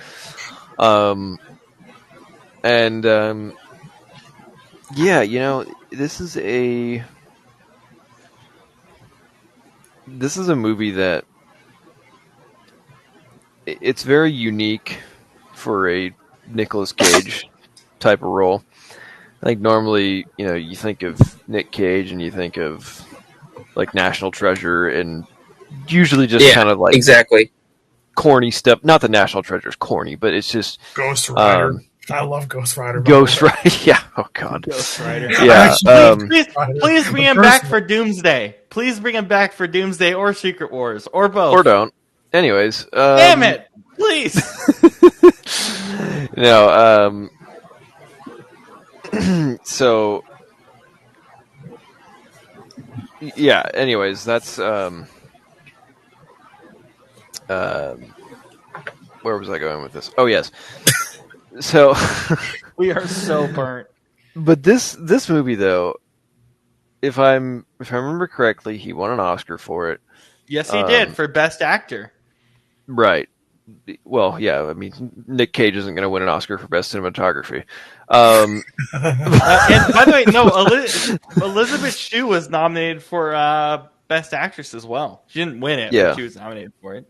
Yeah, this is a movie that it's very unique for a Nicolas Cage type of role. I think normally, you think of Nick Cage and you think of like National Treasure, and usually just kind of like exactly corny stuff. Not that National Treasure is corny, but it's just Ghost Rider. I love Ghost Rider. Ghost Rider, yeah. Oh God, Ghost Rider. Yeah. Please bring him back for Doomsday. Please bring him back for Doomsday or Secret Wars or both. Or don't. Anyways, damn it! Please. No. So. Yeah. Anyways, that's where was I going with this? Oh yes. So we are so burnt. But this movie, though, if I remember correctly, he won an Oscar for it. Yes, he did, for Best Actor. Right. Well, yeah. I mean, Nick Cage isn't going to win an Oscar for Best Cinematography. And by the way, no, Elizabeth Shue was nominated for Best Actress as well. She didn't win it, but she was nominated for it.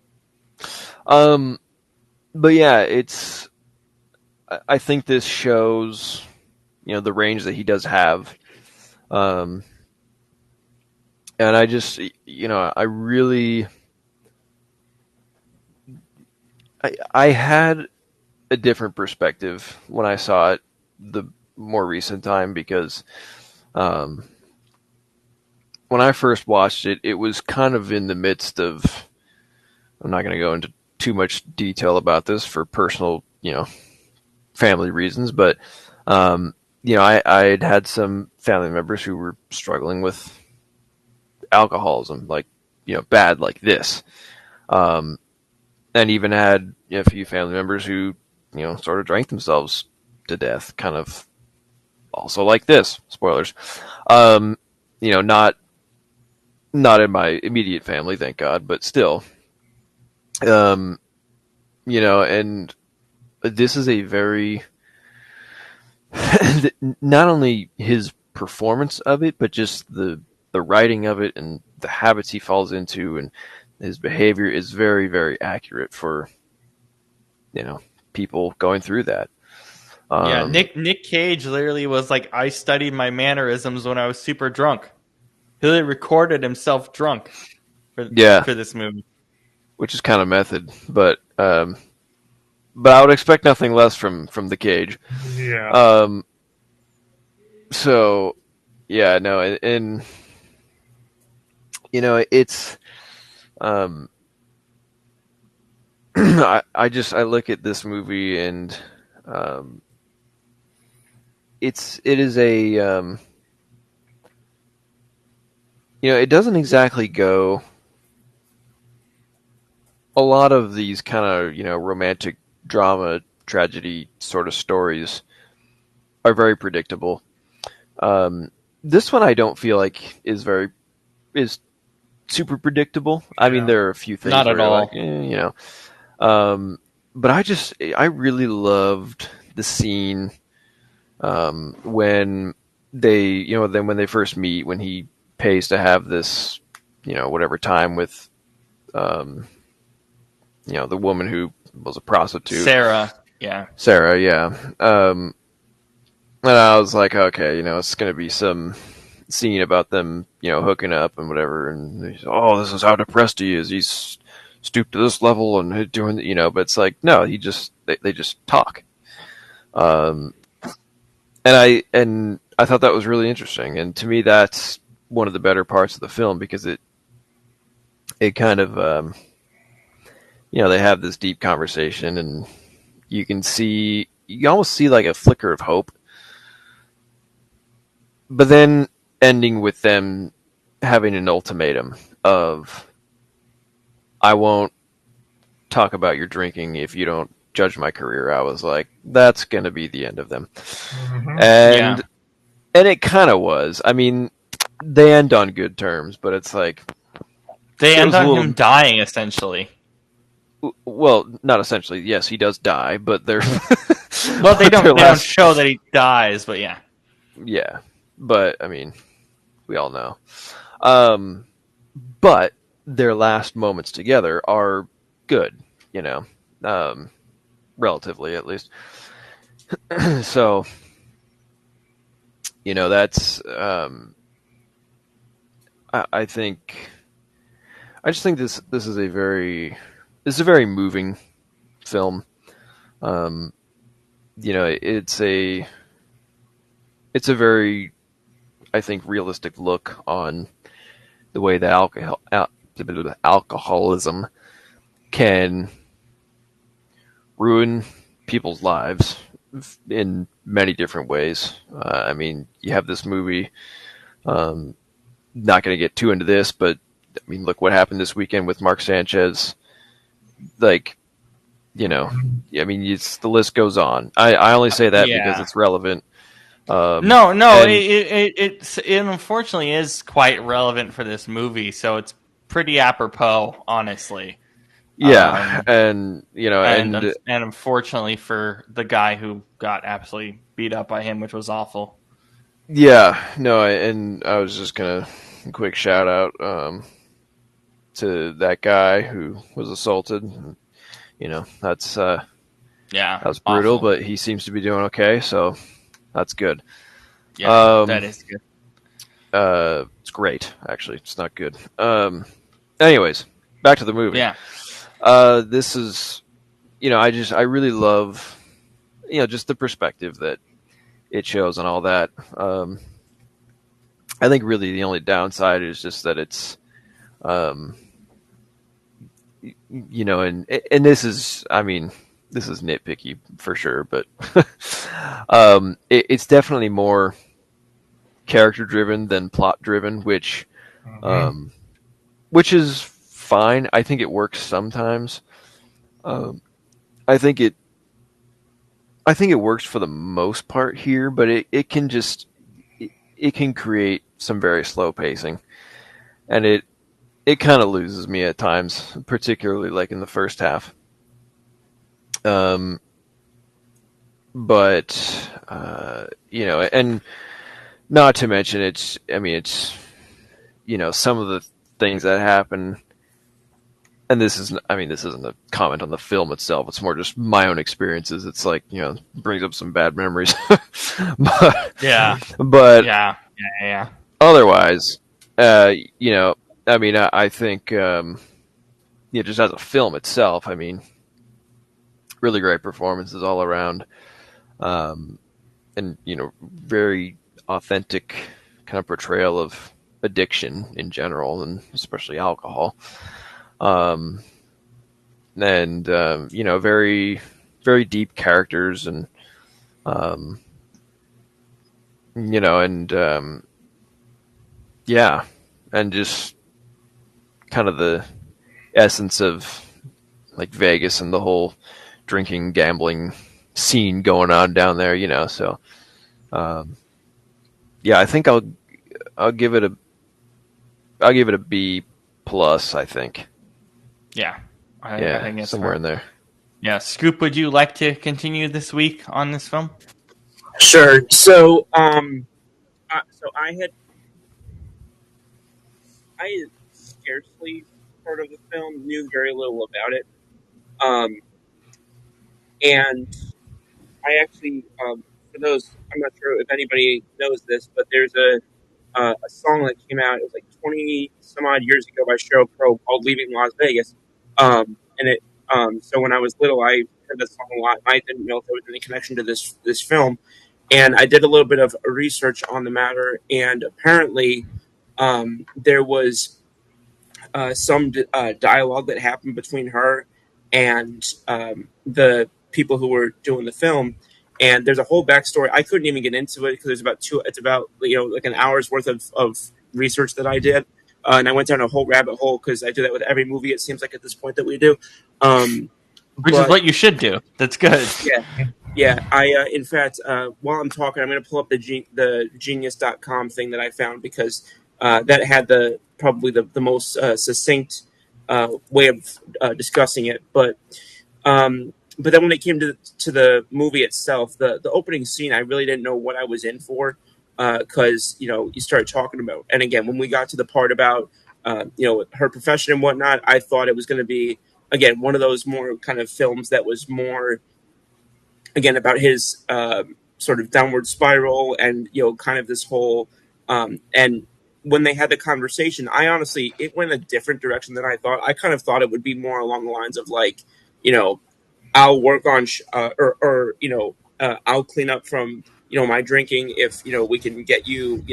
But yeah, I think this shows, the range that he does have. And I just, I had a different perspective when I saw it the more recent time, because when I first watched it, it was kind of in the midst of, I'm not going to go into too much detail about this for personal, family reasons, but I had some family members who were struggling with alcoholism, bad like this, and even had a few family members who sort of drank themselves to death, kind of also like this. Spoilers. Um, not in my immediate family, thank God, but still. Um, and this is a very not only his performance of it, but just the writing of it and the habits he falls into and his behavior is very, very accurate for people going through that. Yeah, Nick Cage literally was like, I studied my mannerisms when I was super drunk. He literally recorded himself drunk Yeah, for this movie. which is kind of method, but I would expect nothing less from the Cage. Yeah. So yeah, no, and it's I look at this movie and it is a it doesn't exactly go. A lot of these kind of romantic drama tragedy sort of stories are very predictable. This one I don't feel like is super predictable. I mean, there are a few things Not where at you're all. like, but I really loved the scene when then when they first meet, when he pays to have this, whatever time with, the woman who was a prostitute, Sarah, yeah. And I was like, okay, it's going to be some scene about them, hooking up and whatever. And he's, oh, this is how depressed he is. He's stooped to this level and doing, but it's like, no, they just talk. And I thought that was really interesting. And to me, that's one of the better parts of the film because it kind of, they have this deep conversation and you almost see like a flicker of hope. But then ending with them having an ultimatum of, I won't talk about your drinking if you don't judge my career. I was like, that's going to be the end of them. Mm-hmm. And it kind of was. I mean, they end on good terms, but it's like... They end on him dying, essentially. Well, not essentially. Yes, he does die, but they're... Well, they don't show that he dies, but yeah. Yeah, but, I mean, we all know. But their last moments together are good, relatively at least. So, that's I think I just think this is a very moving film. It's a very, I think, realistic look on the way that alcoholism can ruin people's lives in many different ways. I mean, you have this movie, not going to get too into this, but I mean, look what happened this weekend with Mark Sanchez. Like, I mean, the list goes on. I only say that because it's relevant. It unfortunately is quite relevant for this movie, so it's pretty apropos, honestly. Yeah, and unfortunately for the guy who got absolutely beat up by him, which was awful. Yeah, no, and I was just gonna quick shout out to that guy who was assaulted. That's that was brutal, awful. But he seems to be doing okay, so that's good. Yeah, that is good. It's great, actually. It's not good. Anyways, back to the movie. Yeah. This is, I really love, just the perspective that it shows and all that. I think really the only downside is just that it's, and this is, I mean, this is nitpicky for sure, but it's definitely more character driven than plot driven, which is fine. I think it works sometimes. I think I think it works for the most part here, but it can just it can create some very slow pacing, and it kind of loses me at times, particularly like in the first half. Um, but and not to mention it's some of the things that happen, and this isn't a comment on the film itself. It's more just my own experiences. It's like brings up some bad memories, but Yeah, but yeah. otherwise, I think just as a film itself, really great performances all around, and very authentic kind of portrayal of addiction in general, and especially alcohol. And very very deep characters, and and yeah, and just kind of the essence of like Vegas and the whole drinking gambling scene going on down there, so yeah, I think I'll give it a B plus, I think. Yeah, I think it's somewhere fair. in there. Yeah, Scoop, would you like to continue this week on this film? Sure. So, I had scarcely heard of the film, knew very little about it, and I actually, for those, I'm not sure if anybody knows this, but there's a song that came out. It was like 20 some odd years ago by Sheryl Crow called "Leaving Las Vegas," and it. So when I was little, I heard that song a lot. I didn't know if there was any connection to this film, and I did a little bit of research on the matter, and apparently, there was some dialogue that happened between her and the people who were doing the film. And there's a whole backstory. I couldn't even get into it because there's about two. It's about like an hour's worth of research that I did, and I went down a whole rabbit hole because I do that with every movie. It seems like at this point that we do, Which is what you should do. That's good. yeah, yeah. In fact, while I'm talking, I'm going to pull up the genius.com thing that I found because that had probably the most succinct way of discussing it. But then when it came to the movie itself, the opening scene, I really didn't know what I was in for because you start talking about, and again, when we got to the part about her profession and whatnot, I thought it was going to be again one of those more kind of films that was more again about his sort of downward spiral and kind of this whole and when they had the conversation, I honestly it went a different direction than I thought. I kind of thought it would be more along the lines of like you know I'll work on or I'll clean up from my drinking if we can get you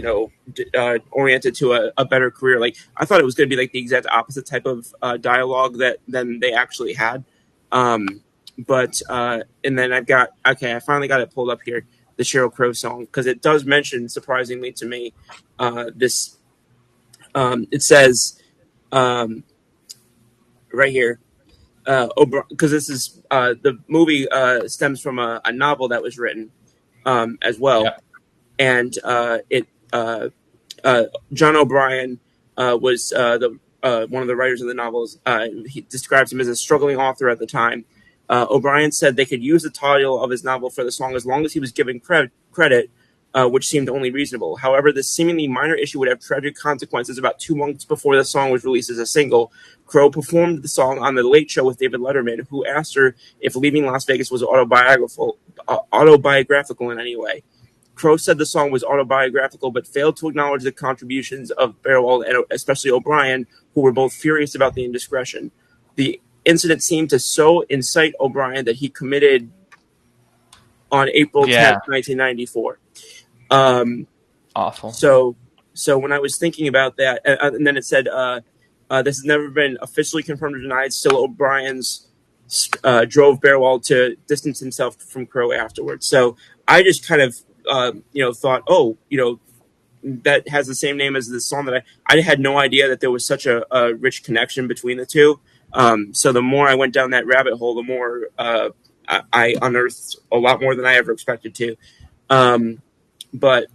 oriented to a better career. Like I thought it was going to be like the exact opposite type of dialogue that than they actually had. But and then I finally got it pulled up here, the Sheryl Crow song, because it does mention, surprisingly to me, this it says right here because this is the movie stems from a novel that was written as well, Yeah. and John O'Brien was the one of the writers of the novels. He describes him as a struggling author at the time. O'Brien said they could use the title of his novel for the song as long as he was given credit, which seemed only reasonable. However, this seemingly minor issue would have tragic consequences. About 2 months before the song was released as a single, Crow performed the song on The Late Show with David Letterman, who asked her if Leaving Las Vegas was autobiographical in any way. Crow said the song was autobiographical, but failed to acknowledge the contributions of Barrowald and especially O'Brien, who were both furious about the indiscretion. The incident seemed to so incite O'Brien that he committed on April 10th, 1994. Awful. So when I was thinking about that, and then it said, this has never been officially confirmed or denied. Still, O'Brien's drove Barrowald to distance himself from Crow afterwards. So I just kind of, thought, that has the same name as the song that I had no idea that there was such a rich connection between the two. So the more I went down that rabbit hole, the more I unearthed a lot more than I ever expected to. But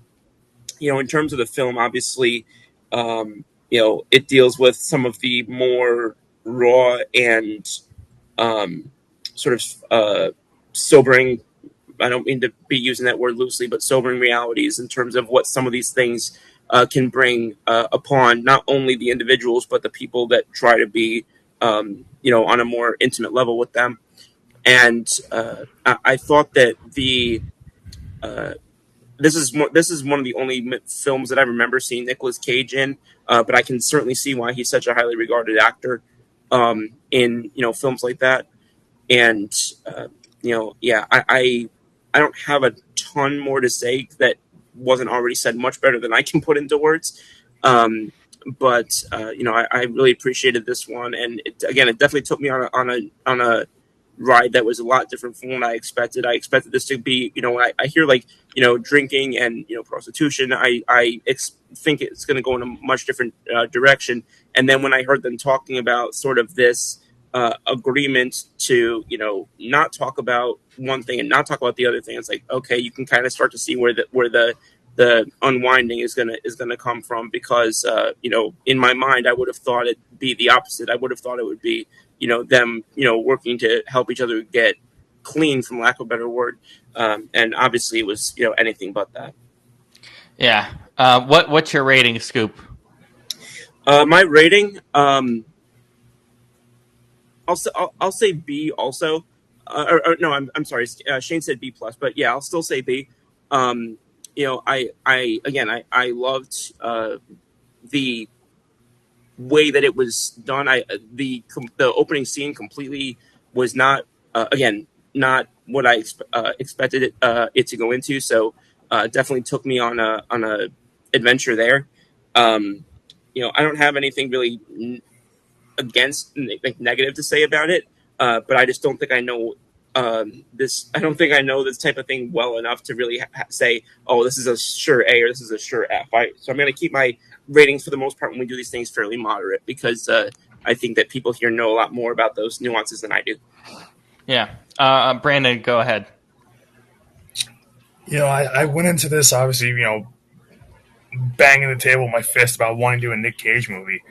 in terms of the film, obviously, it deals with some of the more raw and sort of sobering. I don't mean to be using that word loosely, but sobering realities in terms of what some of these things can bring upon not only the individuals but the people that try to be, on a more intimate level with them. And I thought that uh, this is one of the only films that I remember seeing Nicolas Cage in, but I can certainly see why he's such a highly regarded actor in films like that. And yeah, I don't have a ton more to say that wasn't already said much better than I can put into words. Um, but I really appreciated this one, and again, it definitely took me on a ride that was a lot different from what I expected. I expected this to be, when I hear like drinking and prostitution, I think it's going to go in a much different direction. And then when I heard them talking about sort of this agreement to not talk about one thing and not talk about the other thing, it's like, okay, you can kind of start to see where the unwinding is gonna come from, because in my mind I would have thought it'd be the opposite. I would have thought it would be them working to help each other get clean, from lack of a better word, and obviously it was anything but that. Yeah. What's your rating, Scoop? My rating, I'll say B also. Or no, I'm sorry. Shane said B plus, but yeah, I'll still say B. I loved the way that it was done. The opening scene completely was not, again, not what I expected it to go into. So definitely took me on a adventure there. I don't have anything really against, like, negative to say about it, but I just don't think I know this. I don't think I know this type of thing well enough to really say, oh, this is a sure A or this is a sure F. So I'm going to keep my ratings for the most part when we do these things fairly moderate, because I think that people here know a lot more about those nuances than I do. Yeah. Brandon, go ahead. I went into this obviously, banging the table with my fist about wanting to do a Nick Cage movie.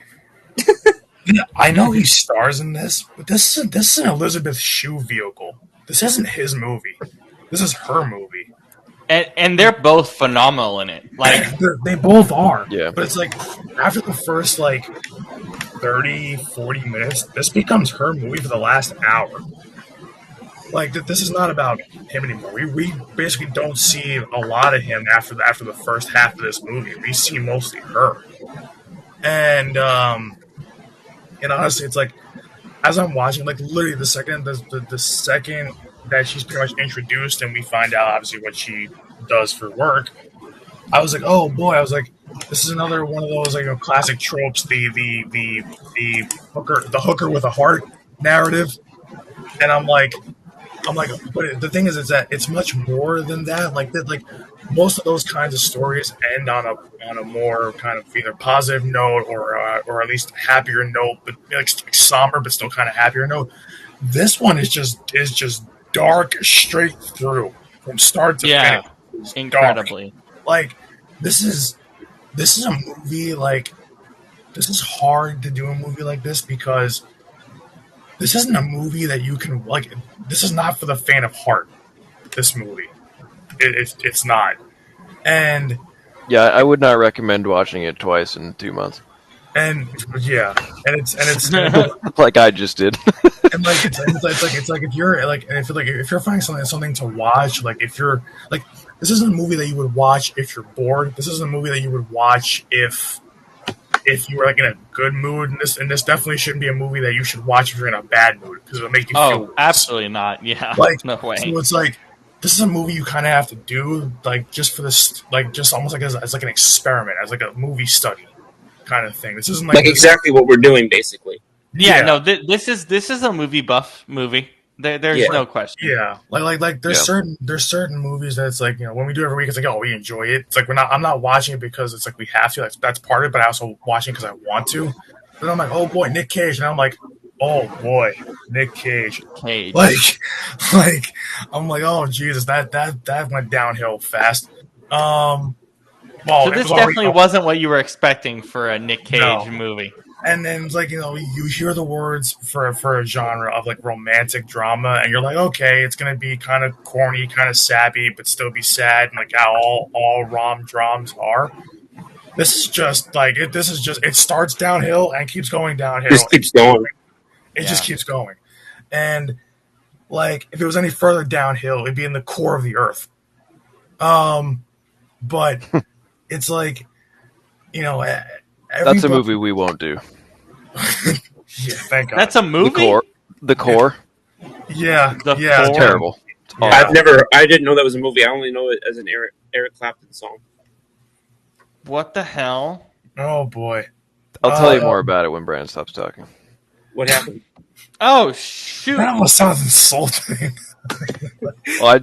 I know he stars in this, but this is an Elizabeth Shue vehicle. This isn't his movie. This is her movie. And they're both phenomenal in it. Like, they both are. Yeah. But it's like, after the first 30, 40 minutes, this becomes her movie for the last hour. Like, this is not about him anymore. We basically don't see a lot of him after the first half of this movie. We see mostly her. And honestly, it's like, as I'm watching, like, literally the second that she's pretty much introduced and we find out obviously what she does for work, I was like, oh boy, I was like, this is another one of those classic tropes, the hooker with a heart narrative. And I'm like, but the thing is that it's much more than that. Like most of those kinds of stories end on a more kind of either positive note or at least happier note, but like somber but still kind of happier note. This one is just dark straight through from start to finish. It's incredibly dark. Like this is a movie, like, this is hard to do a movie like this, because this isn't a movie that you can, like, this is not for the fan of heart, this movie. It's not. And yeah, I would not recommend watching it twice in 2 months. And yeah, and it's like I just did. And like it's like if you're finding something to watch, like if you're like, this isn't a movie that you would watch if you're bored. This isn't a movie that you would watch if you were like in a good mood, and this definitely shouldn't be a movie that you should watch if you're in a bad mood, because it'll make you feel worse. Absolutely not. Yeah, like, no way. So it's like, this is a movie you kind of have to do, like, just for this, like, just almost like as like an experiment, as like a movie study kind of thing. This isn't like exactly what we're doing, basically. Yeah. No, this is a movie buff movie. There's no question. Yeah, like there's certain movies that it's like, when we do every week, it's like, oh, we enjoy it. It's like I'm not watching it because it's like we have to. That's part of it, but I also watching it because I want to. Then I'm like, oh boy, Nick Cage, and I'm like, Oh boy, Nick Cage. Cage. Like I'm like, oh Jesus, that went downhill fast. Well, So it was this already definitely wasn't what you were expecting for a Nick Cage no. movie. And then like you hear the words for a genre of like romantic drama, and you're like, okay, it's gonna be kind of corny, kind of sappy, but still be sad, and like how all rom drams are. This is just like it. This is just it starts downhill and keeps going downhill. Just keeps going. It Yeah. just keeps going, and like if it was any further downhill, it'd be in the core of the earth. But it's like That's a movie we won't do. Yeah, thank God. That's a movie? The core. Yeah, The yeah, Core? Terrible. It's Yeah. awful. I didn't know that was a movie. I only know it as an Eric Clapton song. What the hell? Oh boy. I'll tell you more about it when Brandon stops talking. What happened? Oh, shoot. That almost sounds insulting. Well,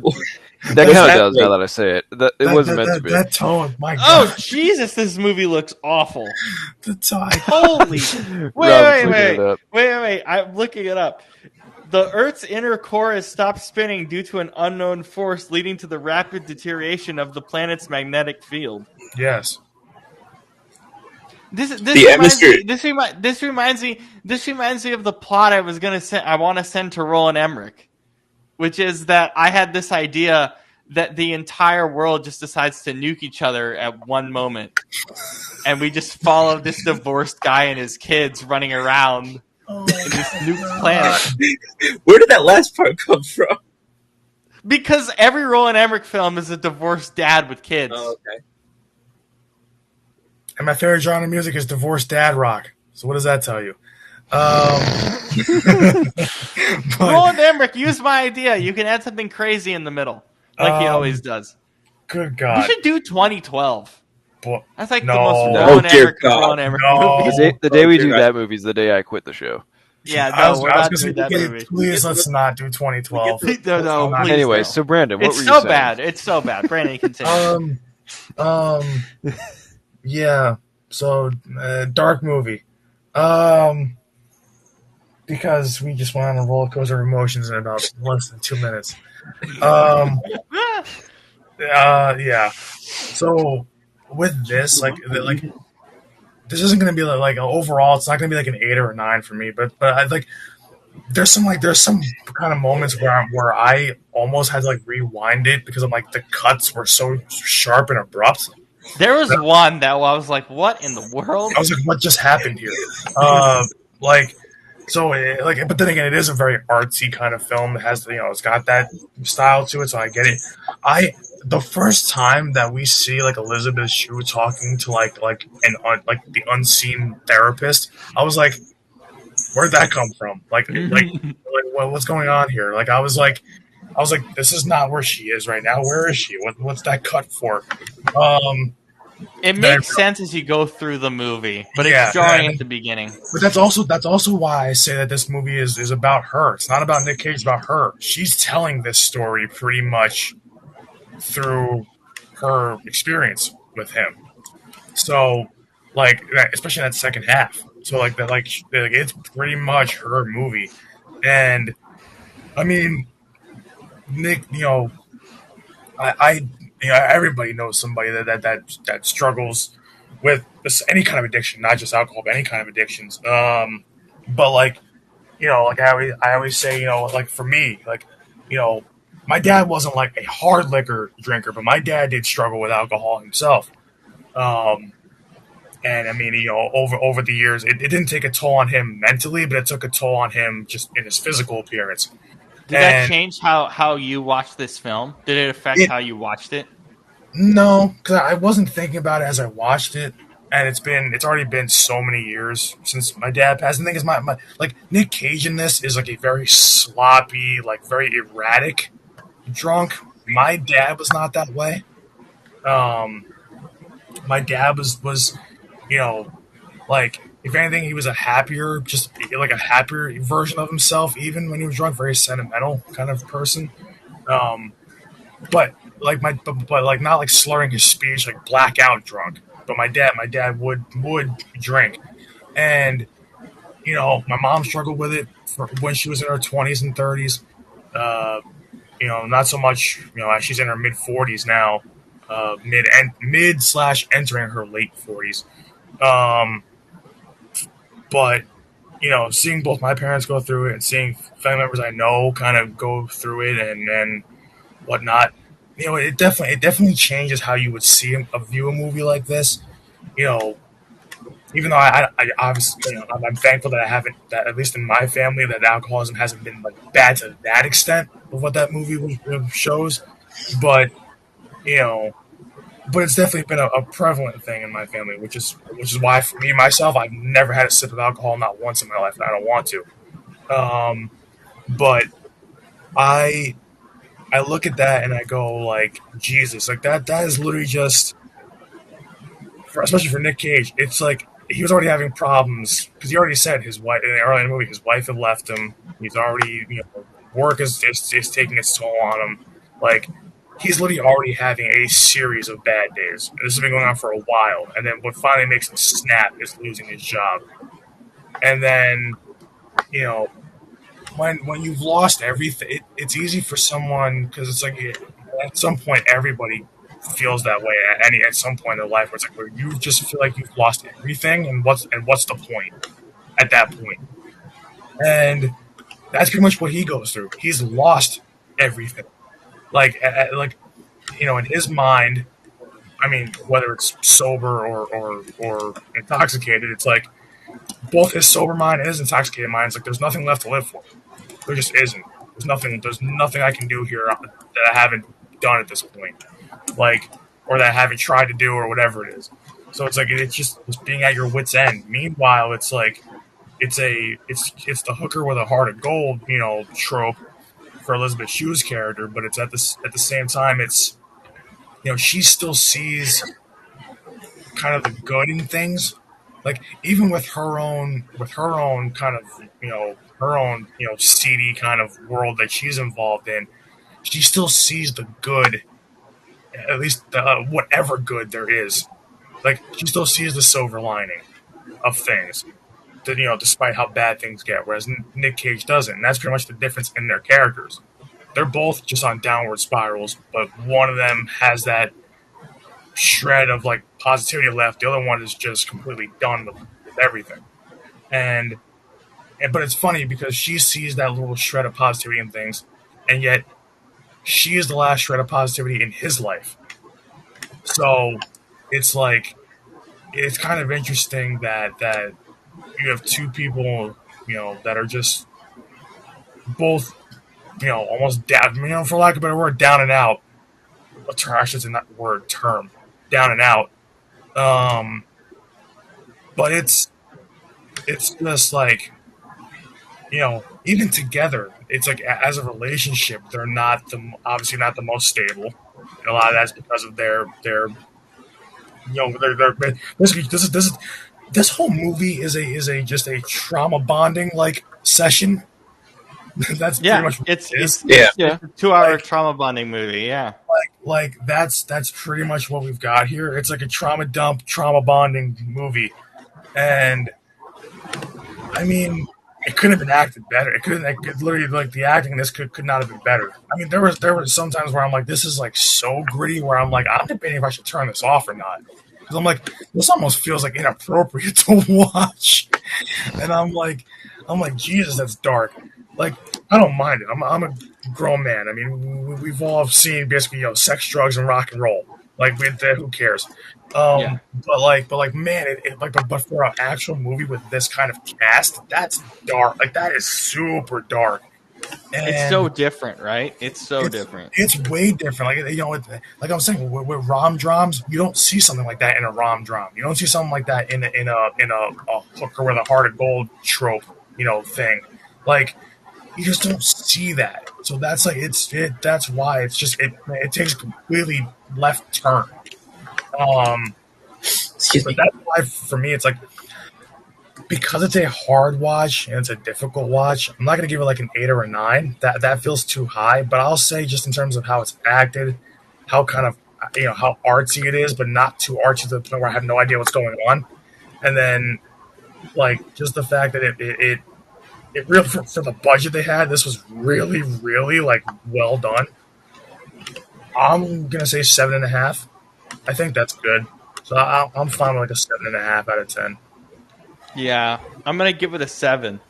that kind of does now that I say it. It wasn't meant to be. That tone, my Oh, God. Jesus, this movie looks awful. The tone. Holy. Rob's Wait. looking it up. I'm looking it up. The Earth's inner core has stopped spinning due to an unknown force leading to the rapid deterioration of the planet's magnetic field. Yes. This reminds me of the plot I was gonna send. I want to send to Roland Emmerich, which is that I had this idea that the entire world just decides to nuke each other at one moment, and we just follow this divorced guy and his kids running around in this nuked planet. Where did that last part come from? Because every Roland Emmerich film is a divorced dad with kids. Oh, okay. And my favorite genre of music is divorced dad rock. So what does that tell you? Roland Emmerich, use my idea. You can add something crazy in the middle, like he always does. Good We God. should do 2012. Boy, That's like No. the most Oh, Roland dear Emmerich, God. Roland Emmerich No. movie. The day we do God. that movie is the day I quit the show. Yeah, I no, was we're gonna not say, doing that movie. please let's not do 2012. No, please Anyway, no. so Brandon, what It's were you so saying? bad. It's so bad. Brandon, continue. Yeah. So dark movie. Because we just went on a roller coaster of emotions in about less than 2 minutes. Yeah. So with this, like this isn't going to be like overall. It's not going to be like an 8 or a 9 for me. But I like there's some kind of moments where I almost had to like rewind it because I'm like the cuts were so sharp and abrupt. There was one that I was like, "What in the world?" I was like, what just happened here? But then again, it is a very artsy kind of film. It has, it's got that style to it, so I get it. The first time that we see like Elizabeth Shue talking to like the unseen therapist, I was like, where'd that come from? What's going on here? Like, I was like, this is not where she is right now. Where is she? What's that cut for? It makes sense as you go through the movie, but it's jarring at the beginning. But that's also why I say that this movie is about her. It's not about Nick Cage, it's about her. She's telling this story pretty much through her experience with him. So, like, especially that second half. So, like that, like it's pretty much her movie. And I mean, Nick, everybody knows somebody that struggles with any kind of addiction, not just alcohol, but any kind of addictions. But like, like I always say, like for me, like, my dad wasn't like a hard liquor drinker, but my dad did struggle with alcohol himself. And I mean, over the years, it didn't take a toll on him mentally, but it took a toll on him just in his physical appearance. Did that change how you watched this film? Did it affect how you watched it? No, because I wasn't thinking about it as I watched it, and it's already been so many years since my dad passed. And the thing is, my like Nick Cage in this is like a very sloppy, like very erratic drunk. My dad was not that way. My dad was like, if anything, he was a happier version of himself, even when he was drunk. Very sentimental kind of person. But like not like slurring his speech, like blackout drunk. But my dad would drink, and My mom struggled with it for when she was in her 20s and 30s. Uh, not so much. As she's in her mid 40s now, mid slash entering her late 40s. Um, but seeing both my parents go through it and seeing family members I know kind of go through it and whatnot, it definitely changes how you would view a movie like this. You know, even though I obviously, I'm thankful that I haven't, that at least in my family, that alcoholism hasn't been like bad to that extent of what that movie shows. But you know, but it's definitely been a prevalent thing in my family, which is why for me myself, I've never had a sip of alcohol, not once in my life, and I don't want to. Um, but I I look at that and I go like, Jesus, like that is literally just, especially for Nick Cage. It's like he was already having problems because he already said his wife in the early in the movie, his wife had left him. He's already, work is taking its toll on him. Like he's literally already having a series of bad days. And this has been going on for a while. And then what finally makes him snap is losing his job. And then, you know, when you've lost everything, it's easy for someone because it's like at some point everybody feels that way at some point in their life where it's like where you just feel like you've lost everything and what's the point at that point? And that's pretty much what he goes through. He's lost everything. Like in his mind, I mean, whether it's sober or intoxicated, it's like both his sober mind and his intoxicated mind. It's like there's nothing left to live for. There just isn't. There's nothing I can do here that I haven't done at this point, like, or that I haven't tried to do or whatever it is. So it's like it's being at your wit's end. Meanwhile, it's like it's the hooker with a heart of gold, trope for Elizabeth Shue's character, but it's at the same time it's she still sees kind of the good in things. Like even with her own kind of her own seedy kind of world that she's involved in, she still sees the good, at least whatever good there is. Like she still sees the silver lining of things. That despite how bad things get, whereas Nick Cage doesn't. And that's pretty much the difference in their characters. They're both just on downward spirals, but one of them has that shred of like positivity left. The other one is just completely done with everything. And but it's funny because she sees that little shred of positivity in things, and yet she is the last shred of positivity in his life. So it's like it's kind of interesting that you have two people that are just both almost down, for lack of a better word, down and out. Actually, it's not word term, down and out. Um, but it's just like even together, it's like as a relationship, they're not obviously not the most stable. And a lot of that's because of their their basically this whole movie is a just a trauma bonding like session. That's pretty Yeah, much what it's it is. it's it's, Yeah. it's a 2 hour Like, trauma bonding movie. Yeah, that's pretty much what we've got here. It's like a trauma dump, trauma bonding movie, and I mean, it couldn't have been acted better. It literally like the acting in this could not have been better. I mean, there was some times where I'm like, this is like so gritty, where I'm like, I'm debating if I should turn this off or not. Because I'm like, this almost feels like inappropriate to watch, and I'm like, Jesus, that's dark. Like, I don't mind it. I'm a grown man. I mean, we've all seen basically sex, drugs, and rock and roll. Like, who cares? yeah. But man, but for an actual movie with this kind of cast, that's dark. Like that is super dark, It's so and different, right? It's so it's different. it's way different. Like I was saying, with rom drums, you don't see something like that in a rom drum. You don't see something like that in a hooker with a heart of gold trope, thing. Like you just don't see that. So that's like that's why it takes a completely left turn. Um, Excuse but me. that's why for me it's like because it's a hard watch and it's a difficult watch. I'm not gonna give it like an 8 or a 9. That feels too high. But I'll say just in terms of how it's acted, how kind of how artsy it is, but not too artsy to the point where I have no idea what's going on. And then Like just the fact that it real for the budget they had, this was really really like well done. I'm gonna say 7.5. I think that's good. So I'm fine with like a 7.5 out of 10. Yeah, I'm gonna give it a 7.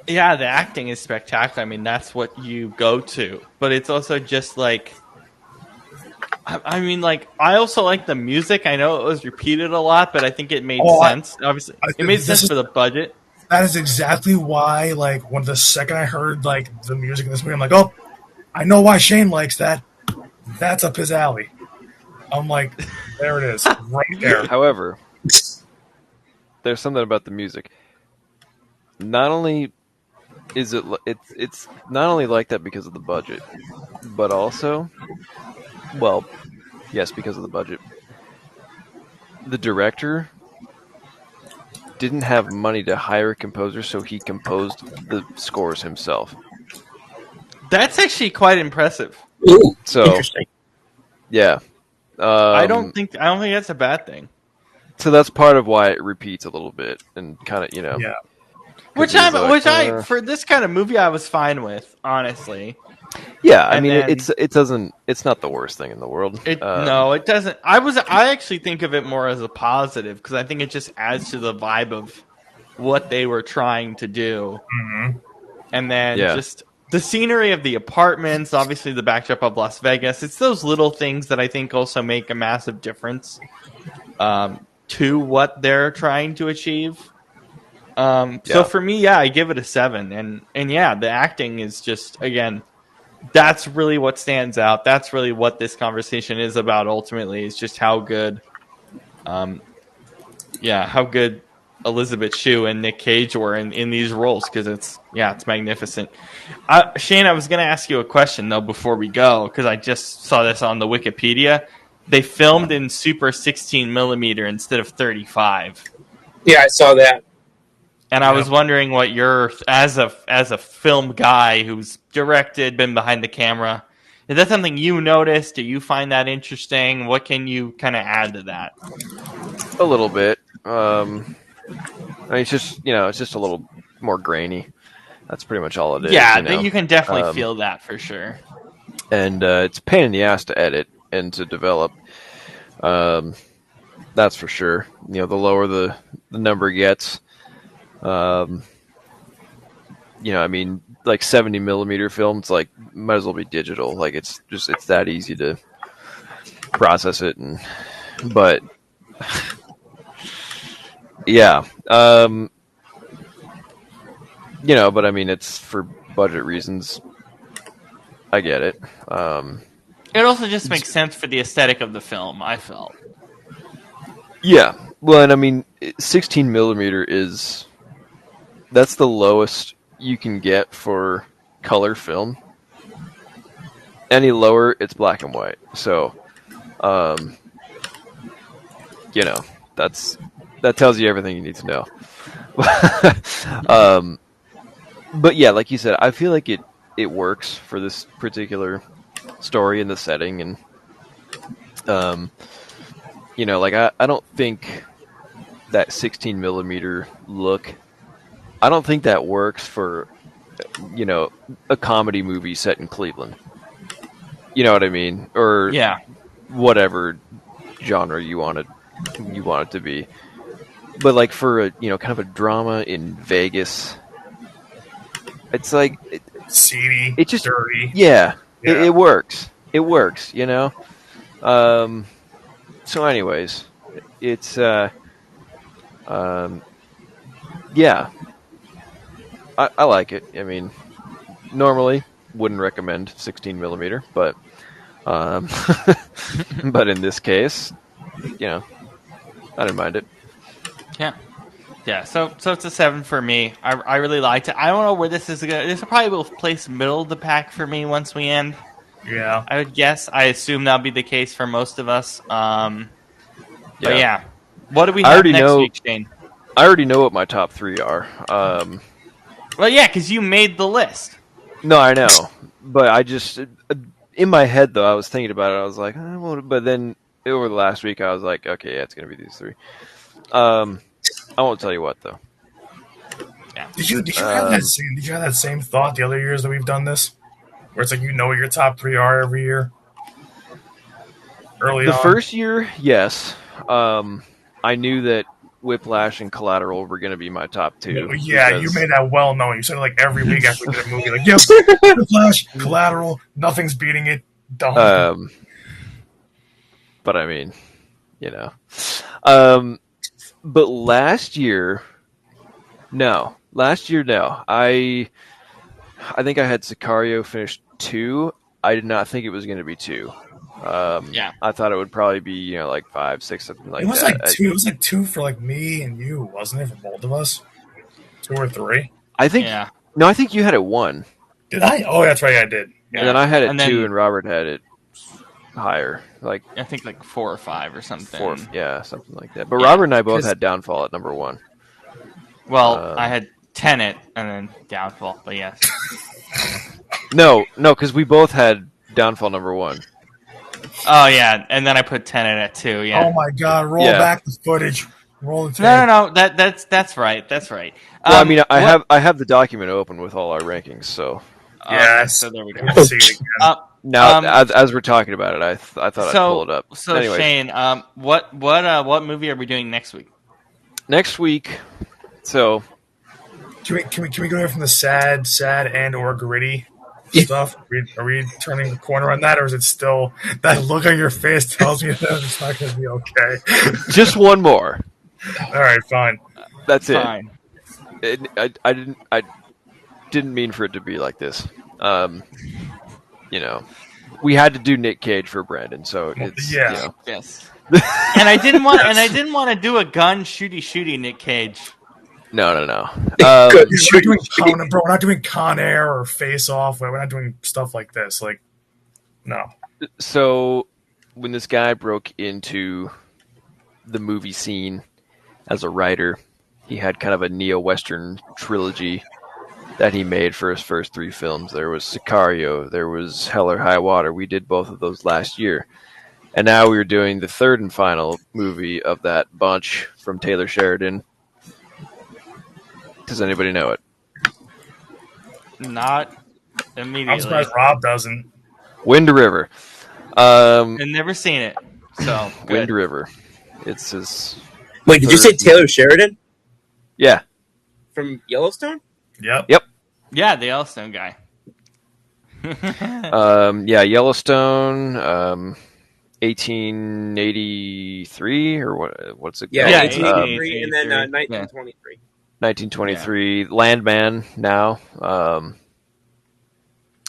Yeah, the acting is spectacular. I mean, that's what you go to, but it's also just like, I mean, like I also like the music. I know it was repeated a lot, but I think it made Oh, sense. Obviously, it made this sense is for the budget. that is exactly why. Like when the second I heard like the music in this movie, I'm like, oh, I know why Shane likes that. That's up his alley. I'm like, there it is, right there. However, there's something about the music. Not only is it's not only like that because of the budget, but also, well, yes, because of the budget. The director didn't have money to hire a composer, so he composed the scores himself. That's actually quite impressive. Ooh, So, interesting. yeah. I don't think that's a bad thing. So that's part of why it repeats a little bit and kind of, Yeah, Which I for this kind of movie I was fine with, honestly. Yeah, I And mean, then- it's not the worst thing in the world. No, it doesn't. I actually think of it more as a positive because I think it just adds to the vibe of what they were trying to do. mm-hmm. And then Yeah. just the scenery of the apartments, obviously the backdrop of Las Vegas. It's those little things that I think also make a massive difference to what they're trying to achieve. So Yeah. for me, yeah, I give it a 7, and yeah, the acting is just, again, that's really what stands out. That's really what this conversation is about. Ultimately, is just how good, how good Elizabeth Shue and Nick Cage were in these roles, because it's magnificent. Shane, I was going to ask you a question though before we go, because I just saw this on the Wikipedia. They filmed in Super 16 millimeter instead of 35. Yeah, I saw that. And I was wondering what your, as a film guy who's directed, been behind the camera, is that something you noticed? Do you find that interesting? What can you kind of add to that? A little bit. I mean, it's just a little more grainy. That's pretty much all it is. Yeah, you know? you can definitely feel that for sure. And it's a pain in the ass to edit and to develop. That's for sure. The lower the number gets. I mean, like 70 millimeter film, it's like might as well be digital. Like it's that easy to process it, but yeah, but I mean, it's for budget reasons. I get it. It also just makes sense for the aesthetic of the film, I felt. Yeah, well, and I mean, 16 millimeter that's the lowest you can get for color film. Any lower, it's black and white. So, that tells you everything you need to know. But yeah, like you said, I feel like it works for this particular story and the setting, and like I don't think that 16 millimeter look. I don't think that works for, a comedy movie set in Cleveland. You know what I mean? Or whatever genre you want it to be. But like for a, kind of a drama in Vegas, it's like Seedy, it just dirty. Yeah. It works. It works. So, anyways, it's yeah. I like it. I mean, normally wouldn't recommend 16 millimeter, but but in this case, I didn't mind it. Yeah. So it's a 7 for me. I really liked it. I don't know where this is going. This will probably place middle of the pack for me once we end. Yeah, I would guess. I assume that'll be the case for most of us. But yeah, what do we have next week, Shane? I already know what my top 3 are. Well, yeah, because you made the list. No, I know, but I just in my head though I was thinking about it. I was like, but then over the last week I was like, okay, yeah, it's gonna be these 3. I won't tell you what though. Did you have that same thought the other years that we've done this, where it's like you know what your top 3 are every year? Early The on, first year, yes. I knew that Whiplash and Collateral were going to be my top 2. yeah, you because- made that well known. You said it like every week after we did a movie, like, yep, Flash, Collateral, nothing's beating it. Don't. But I mean, you know. But last year, no. I think I had Sicario finish 2. I did not think it was going to be 2. I thought it would probably be like 5, 6, something like It was that. like 2. It was like 2 for like me and you, wasn't it, for both of us? 2 or 3. I think. Yeah. No, I think you had it 1, Did I? Oh, that's right, I did. and then I had it And 2, then- and Robert had it higher, like I think like 4 or 5 or something. 4. Yeah, something like that. But Yeah, Robert and I both 'cause- had Downfall at number 1. Well, I had Tenet and then Downfall, but yes. No, because we both had Downfall number 1. Oh yeah, and then I put Tenet at 2. Yeah. Oh my God! Roll Yeah. back the footage. Roll the tape. No. That's right. That's right. Well, I mean, I have the document open with all our rankings, so Yes. So there we go. Let's see it again. now Um, as we're talking about it, I thought I'd pull it up. So Anyways, Shane, what movie are we doing next week? next week, so Can we go from the sad and or gritty stuff? Are we turning the corner on that, or is it still that look on your face tells me that it's not going to be okay? just one more. All right, fine. That's it. Fine. I didn't mean for it to be like this. We had to do Nick Cage for Brandon, so it's Yeah. Yes. And I didn't want to do a gun shooty Nick Cage. No. We're doing we're not doing Con Air or Face Off. We're not doing stuff like this. Like, no. So when this guy broke into the movie scene as a writer, he had kind of a neo-Western trilogy that he made for his first 3 films. There was Sicario, there was Hell or High Water. We did both of those last year. And now we're doing the 3rd and final movie of that bunch from Taylor Sheridan. Does anybody know it? Not immediately. I'm surprised Rob doesn't. Wind River. I've never seen it. So Wind good. River. It's his... Wait, did you say Taylor Sheridan Yeah. from Yellowstone? Yep. Yeah, the Yellowstone guy. Yellowstone, 1883, or what's it Yeah, called? Yeah, 1883 and then 1883. 1923. 1923. Landman now.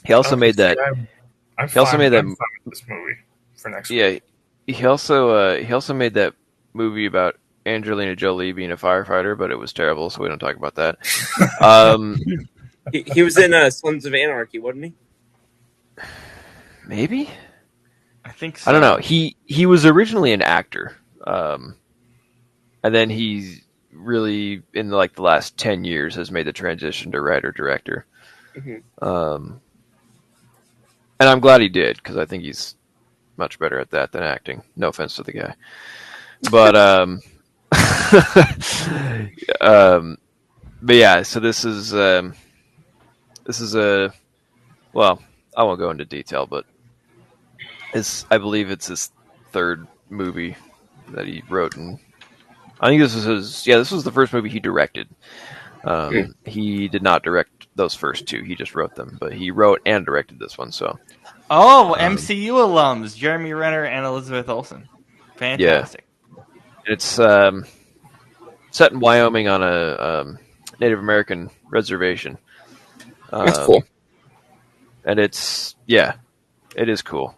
He also made that. I'm He also fine- made that- I'm fine with this movie for next week. Yeah, he also made that movie about Angelina Jolie being a firefighter, but it was terrible, so we don't talk about that. He was in Sons of Anarchy, wasn't he? Maybe. I think so. I don't know. He was originally an actor, and then he's really in like the last 10 years has made the transition to writer director. Mm-hmm. And I'm glad he did, because I think he's much better at that than acting. No offense to the guy, but but yeah. So this is a well, I won't go into detail, but I believe it's his 3rd movie that he wrote, and I think this was the first movie he directed. He did not direct those first 2; he just wrote them. But he wrote and directed this one. So, MCU alums Jeremy Renner and Elizabeth Olsen. Fantastic. it's set in Wyoming on a Native American reservation. That's cool. And it is cool.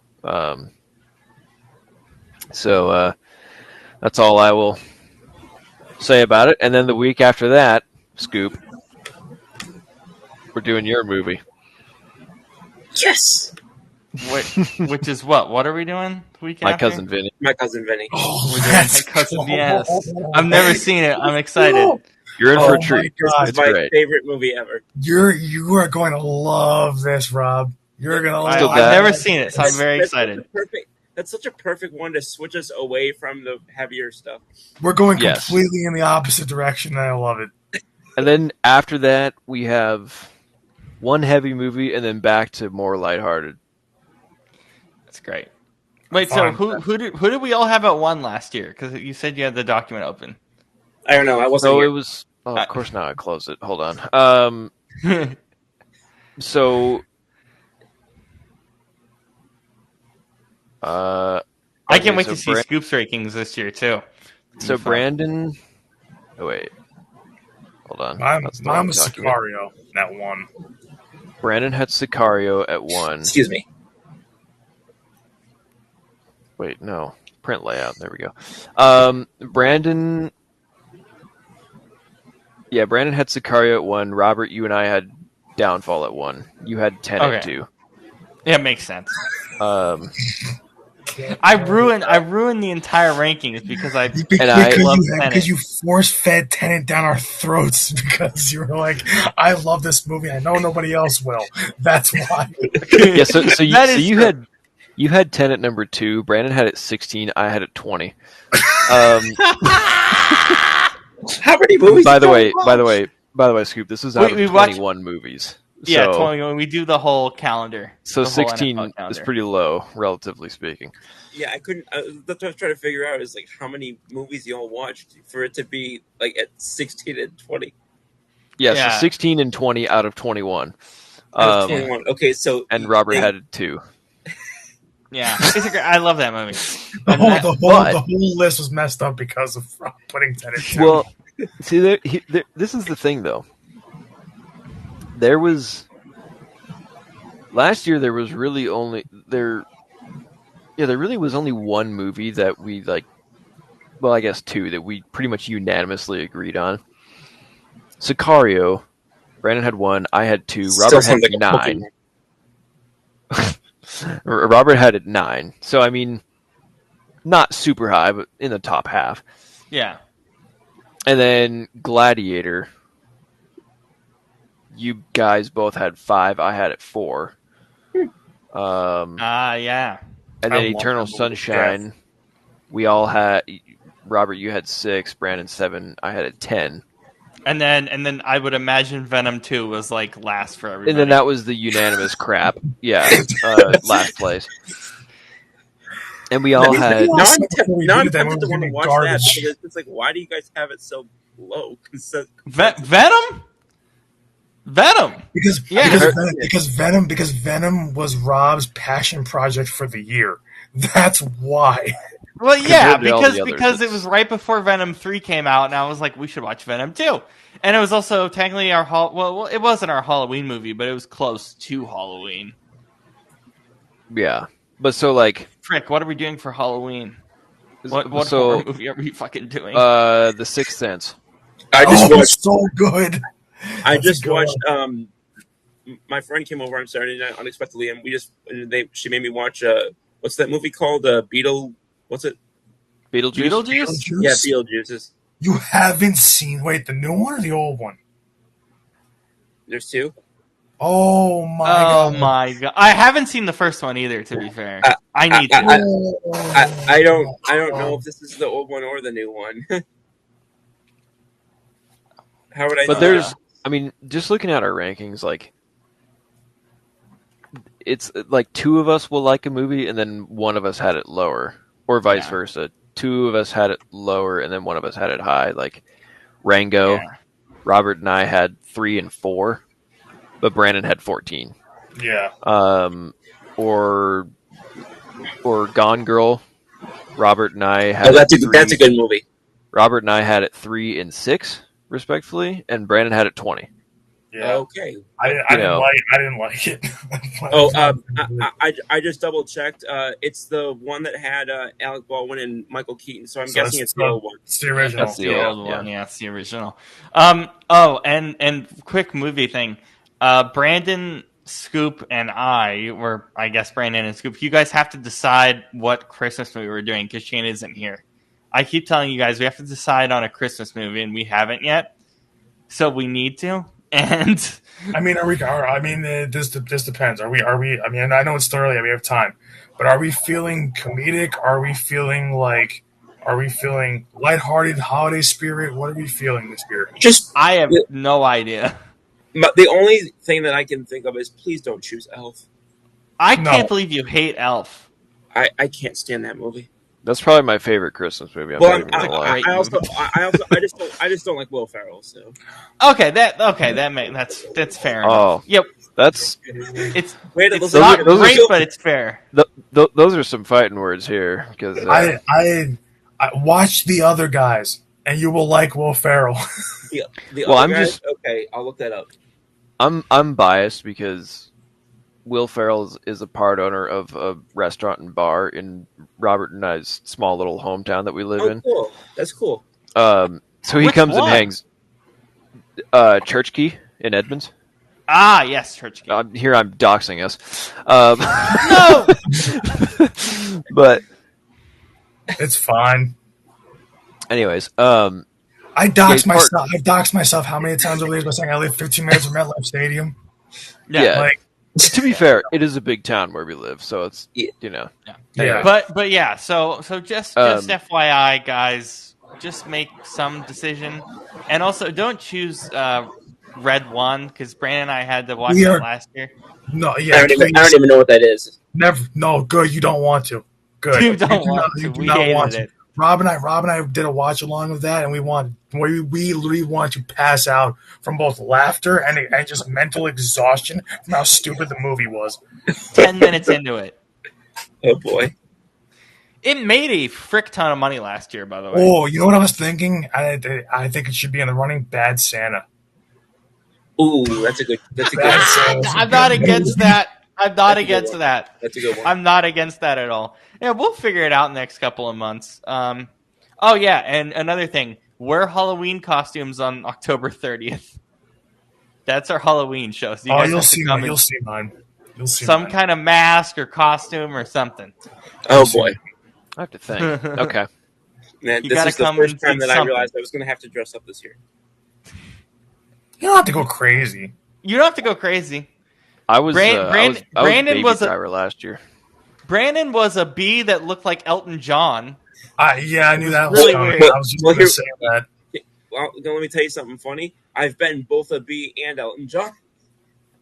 So that's all I will say about it. And then the week after that, Scoop, we're doing your movie. Yes! Which is what? What are we doing the week My after? cousin Vinny. My cousin Vinny. Oh, We're doing let's My Cousin, go. yes. I've never seen it. I'm excited. You're in Oh for a my treat. God. It's My great. favorite movie ever. You are going to love this, Rob. You're going to I've love got- never seen it, so I'm very That's excited. the perfect. that's such a perfect one to switch us away from the heavier stuff. We're going Yes. completely in the opposite direction, and I love it. And then after that, we have one heavy movie, and then back to more lighthearted. That's great. Wait, so who did we all have at 1 last year? Because you said you had the document open. I don't know. I wasn't So here. it was. Oh, of course, now I closed it. Hold on. So. I can't wait to see Scoop's rankings this year too. So Brandon. Oh wait. Hold on. Mine was Sicario at 1. Brandon had Sicario at 1. Excuse me. Wait, no. Print layout. There we go. Brandon. Yeah, Brandon had Sicario at 1. Robert, you and I had Downfall at 1. You had Tenet at 2. Yeah, makes sense. I ruined the entire rankings because I love Tenet. Because you force-fed Tenet down our throats because you were like, I love this movie. I know nobody else will. That's why. Yeah, so you had Tenet number 2. Brandon had it 16. I had it 20. How many movies? By the way, Scoop, this is out of 21 movies. Yeah, 21. We do the whole calendar. So 16 is pretty low, relatively speaking. Yeah, I couldn't. That's what I was trying to figure out is like how many movies you all watched for it to be like at 16 and 20. Yeah, so 16 and 20 out of 21. Out of 21. Okay, so and Robert had 2. Yeah, I love that movie. The whole list was messed up because of putting Tenet. Well, see, this is the thing, though. There was last year. There was really only there. Yeah, there really was only one movie that we like. Well, I guess 2 that we pretty much unanimously agreed on. Sicario. Brandon had 1. I had 2. Robert had 9. Robert had it 9. So I mean, not super high, but in the top half. Yeah. And then Gladiator. You guys both had 5. I had it 4. Yeah. And then Eternal Sunshine. We all had. Robert, you had 6. Brandon 7. I had it 10. And then I would imagine Venom 2 was like last for everybody. And then that was the unanimous crap. Yeah, last place. And we all had. Now I'm tempted to want to watch that because it's like, why do you guys have it so low? Venom. Because Venom was Rob's passion project for the year. That's why. Well, yeah, because it was right before Venom 3 came out, and I was like, we should watch Venom 2. And it was also technically our well, it wasn't our Halloween movie, but it was close to Halloween. Yeah, but so like, Frick, what are we doing for Halloween? What horror movie are we fucking doing? The Sixth Sense. I just watched so good. I just watched. My friend came over on Saturday night unexpectedly, and she made me watch. What's that movie called? What's it? Beetlejuice? Yeah, Beetlejuice. You haven't seen the new one or the old one? There's 2. Oh my god! I haven't seen the first one either. To be fair, I need to. I don't know if this is the old one or the new one. How would I? But there's. I mean, just looking at our rankings, like, it's like 2 of us will like a movie, and then one of us had it lower, or vice versa. 2 of us had it lower, and then one of us had it high. Like Rango, Robert and I had 3 and 4, but Brandon had 14. Yeah. Or Gone Girl. Robert and I had. Oh, that's a good movie. Robert and I had it 3 and 6. Respectfully, and Brandon had it 20. Yeah. Okay. I didn't like it. I just double checked. It's the one that had Alec Baldwin and Michael Keaton. So I'm guessing it's the old one. It's the original. That's the old one. Yeah, it's the original. And quick movie thing. Brandon, Scoop, and I guess Brandon and Scoop. You guys have to decide what Christmas movie we're doing because Shane isn't here. I keep telling you guys we have to decide on a Christmas movie, and we haven't yet. So we need to. And I mean, this depends. Are we? I mean, I know it's still early. We have time, But are we feeling comedic? Are we feeling lighthearted, holiday spirit? What are we feeling this year? Just I have no idea. the only thing that I can think of is please don't choose Elf. I No. can't believe you hate Elf. I can't stand that movie. That's probably my favorite Christmas movie. I'm Well, not even gonna lie. great I just don't like Will Ferrell. So Okay, that's fair enough. Oh, Yep, that's it's wait, it's those not are- great, but it's fair. those are some fighting words here because I watch the other guys, and you will like Will Ferrell. the Well, other I'm guys, just- okay. I'll look that up. I'm biased because Will Ferrell is a part owner of a restaurant and bar in Robert and I's small little hometown that we live Oh, in. cool. That's cool. So he Which comes one? and hangs. Church Key in Edmonds. Ah, yes, Church Key. Here I'm doxing us. No, But It's fine. anyways, I Yeah, doxed he's part- myself. I've doxed myself how many times over the years by saying I live 15 minutes from MetLife Stadium? yeah. Like, To be fair, it is a big town where we live, so it's Yeah. you know. yeah. but yeah. So just FYI, guys, just make some decision, and also don't choose Red One because Brandon and I had to watch We that are- last year. No, I yeah. don't even please, know what that is. never. No, good. You don't want to. Good. You don't do want not- to. you do We not hated want to. it. Rob and I did a watch along of that, and we literally want to pass out from both laughter and just mental exhaustion from how stupid the movie was. 10 minutes into it. Oh boy. It made a frick ton of money last year, by the way. Oh, you know what I was thinking? I think it should be in the running. Bad Santa. Ooh, that's a good. Bad Santa. I'm not against that. I'm not against that. That's a good one. I'm not against that at all. Yeah, we'll figure it out in the next couple of months. Oh yeah, and another thing, wear Halloween costumes on October 30th. That's our Halloween show. So you guys You'll have to see come mine. in You'll see mine. You'll see some mine. kind of mask or costume or something. Oh boy. I have to think. Okay. Man, You this gotta is the come first and time do that I something. realized I was going to have to dress up this year. You don't have to go crazy. You don't have to go crazy. I was Brandon baby was a- driver last year. Brandon was a bee that looked like Elton John. Yeah, I knew that was really coming. weird. I was just Well, going to here- say that. Well, let me tell you something funny. I've been both a bee and Elton John.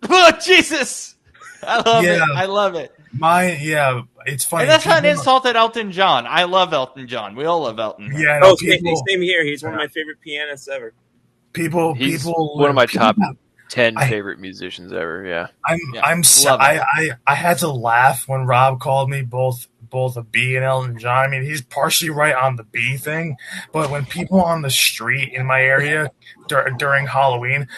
Oh Jesus! I love it. Yeah. I love it. It's funny. And that's not an People- insult at Elton John. I love Elton John. We all love Elton John. Yeah, no, Oh, people, same here. He's one of my favorite pianists ever. He's one of my top 10 favorite musicians ever. Yeah. I had to laugh when Rob called me both a B and Elton John. I mean, he's partially right on the B thing, but when people on the street in my area during Halloween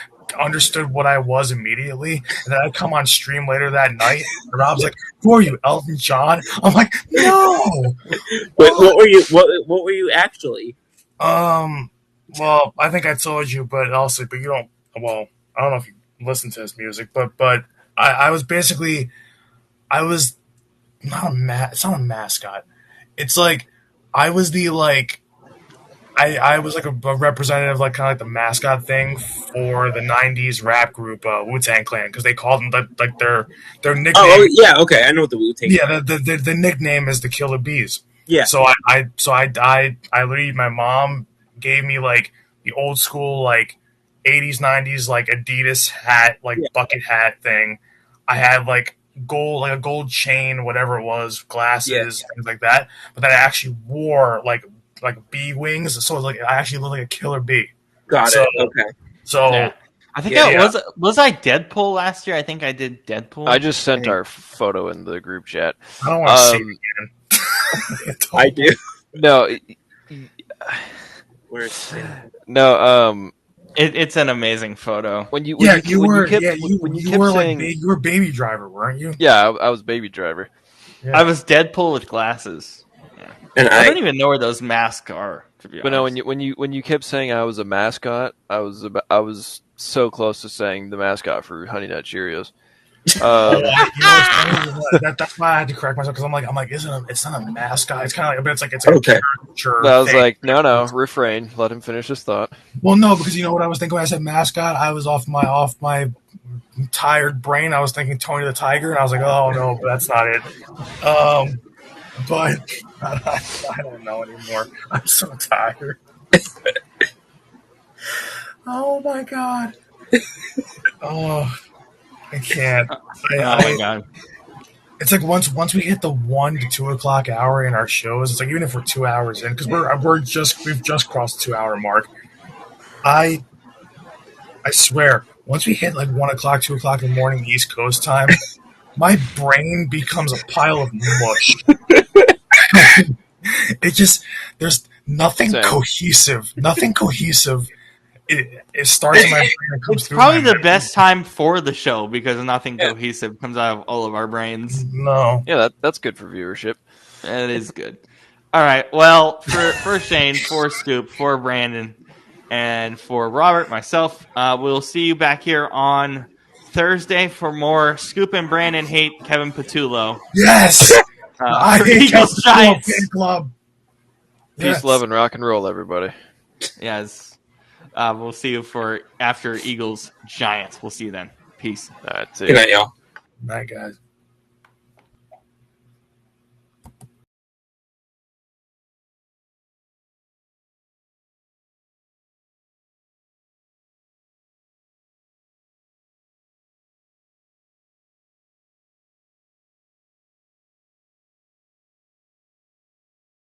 understood what I was immediately, and then I come on stream later that night, and Rob's like, "Who are you, Elton John?" I'm like, "No." Wait, what were you? What were you actually? Well, I think I told you, but you don't. Well, I don't know if you listen to his music, but I was basically, I was not it's not a mascot. It's like I was the I was like a representative, like kind of like the mascot thing for the '90s rap group Wu-Tang Clan, because they called them like their nickname. Oh, yeah, okay, I know what the Wu-Tang. Yeah, the nickname is the Killer Bees. Yeah. So I literally, my mom gave me like the old school like 80s 90s like Adidas hat, like bucket hat thing. I had like a gold chain, whatever it was, glasses, things like that. But then I actually wore like bee wings, so it was like I actually looked like a killer bee. Got it. Okay. So Yeah. I think Yeah, was I Deadpool last year? I think I did Deadpool. I just sent our photo in the group chat. I don't want to see it again. I do. No, Where's no. It's an amazing photo. When you You were kept saying, you were Baby Driver, weren't you? yeah, I was baby driver. Yeah. I was Deadpool with glasses. and I don't even know where those masks are. To be But no, honest. when you kept saying I was a mascot, I was so close to saying the mascot for Honey Nut Cheerios. You know what's funny? That's why I had to correct myself, because I'm like, it's not a mascot. It's kind of like, but it's like a Okay. caricature I was thing. like, no, refrain. Let him finish his thought. Well, no, because you know what I was thinking when I said mascot? I was off my tired brain, I was thinking Tony the Tiger, and I was like, oh no, but that's not it. But I don't know anymore. I'm so tired. Oh my god. Oh, I can't. Oh my god. It's like once we hit the 1 to 2 o'clock hour in our shows, it's like even if we're 2 hours in, because we've just crossed the 2 hour mark. I swear, once we hit like 1 o'clock, 2 o'clock in the morning East Coast time, my brain becomes a pile of mush. It just there's nothing Same. cohesive. Nothing cohesive. It starts in my brain and comes It's through. probably my the best time for the show because nothing cohesive comes out of all of our brains. No. Yeah, that's good for viewership. It is good. All right. Well, for Shane, for Scoop, for Brandon, and for Robert, myself, we'll see you back here on Thursday for more Scoop and Brandon hate Kevin Patullo. Yes. I For hate Eagles Kevin Giants. Fan Club. Peace, Yes. love, and rock and roll, everybody. Yes. We'll see you for after Eagles Giants. We'll see you then. Peace. All right, see Good ya. night, y'all. Night, guys.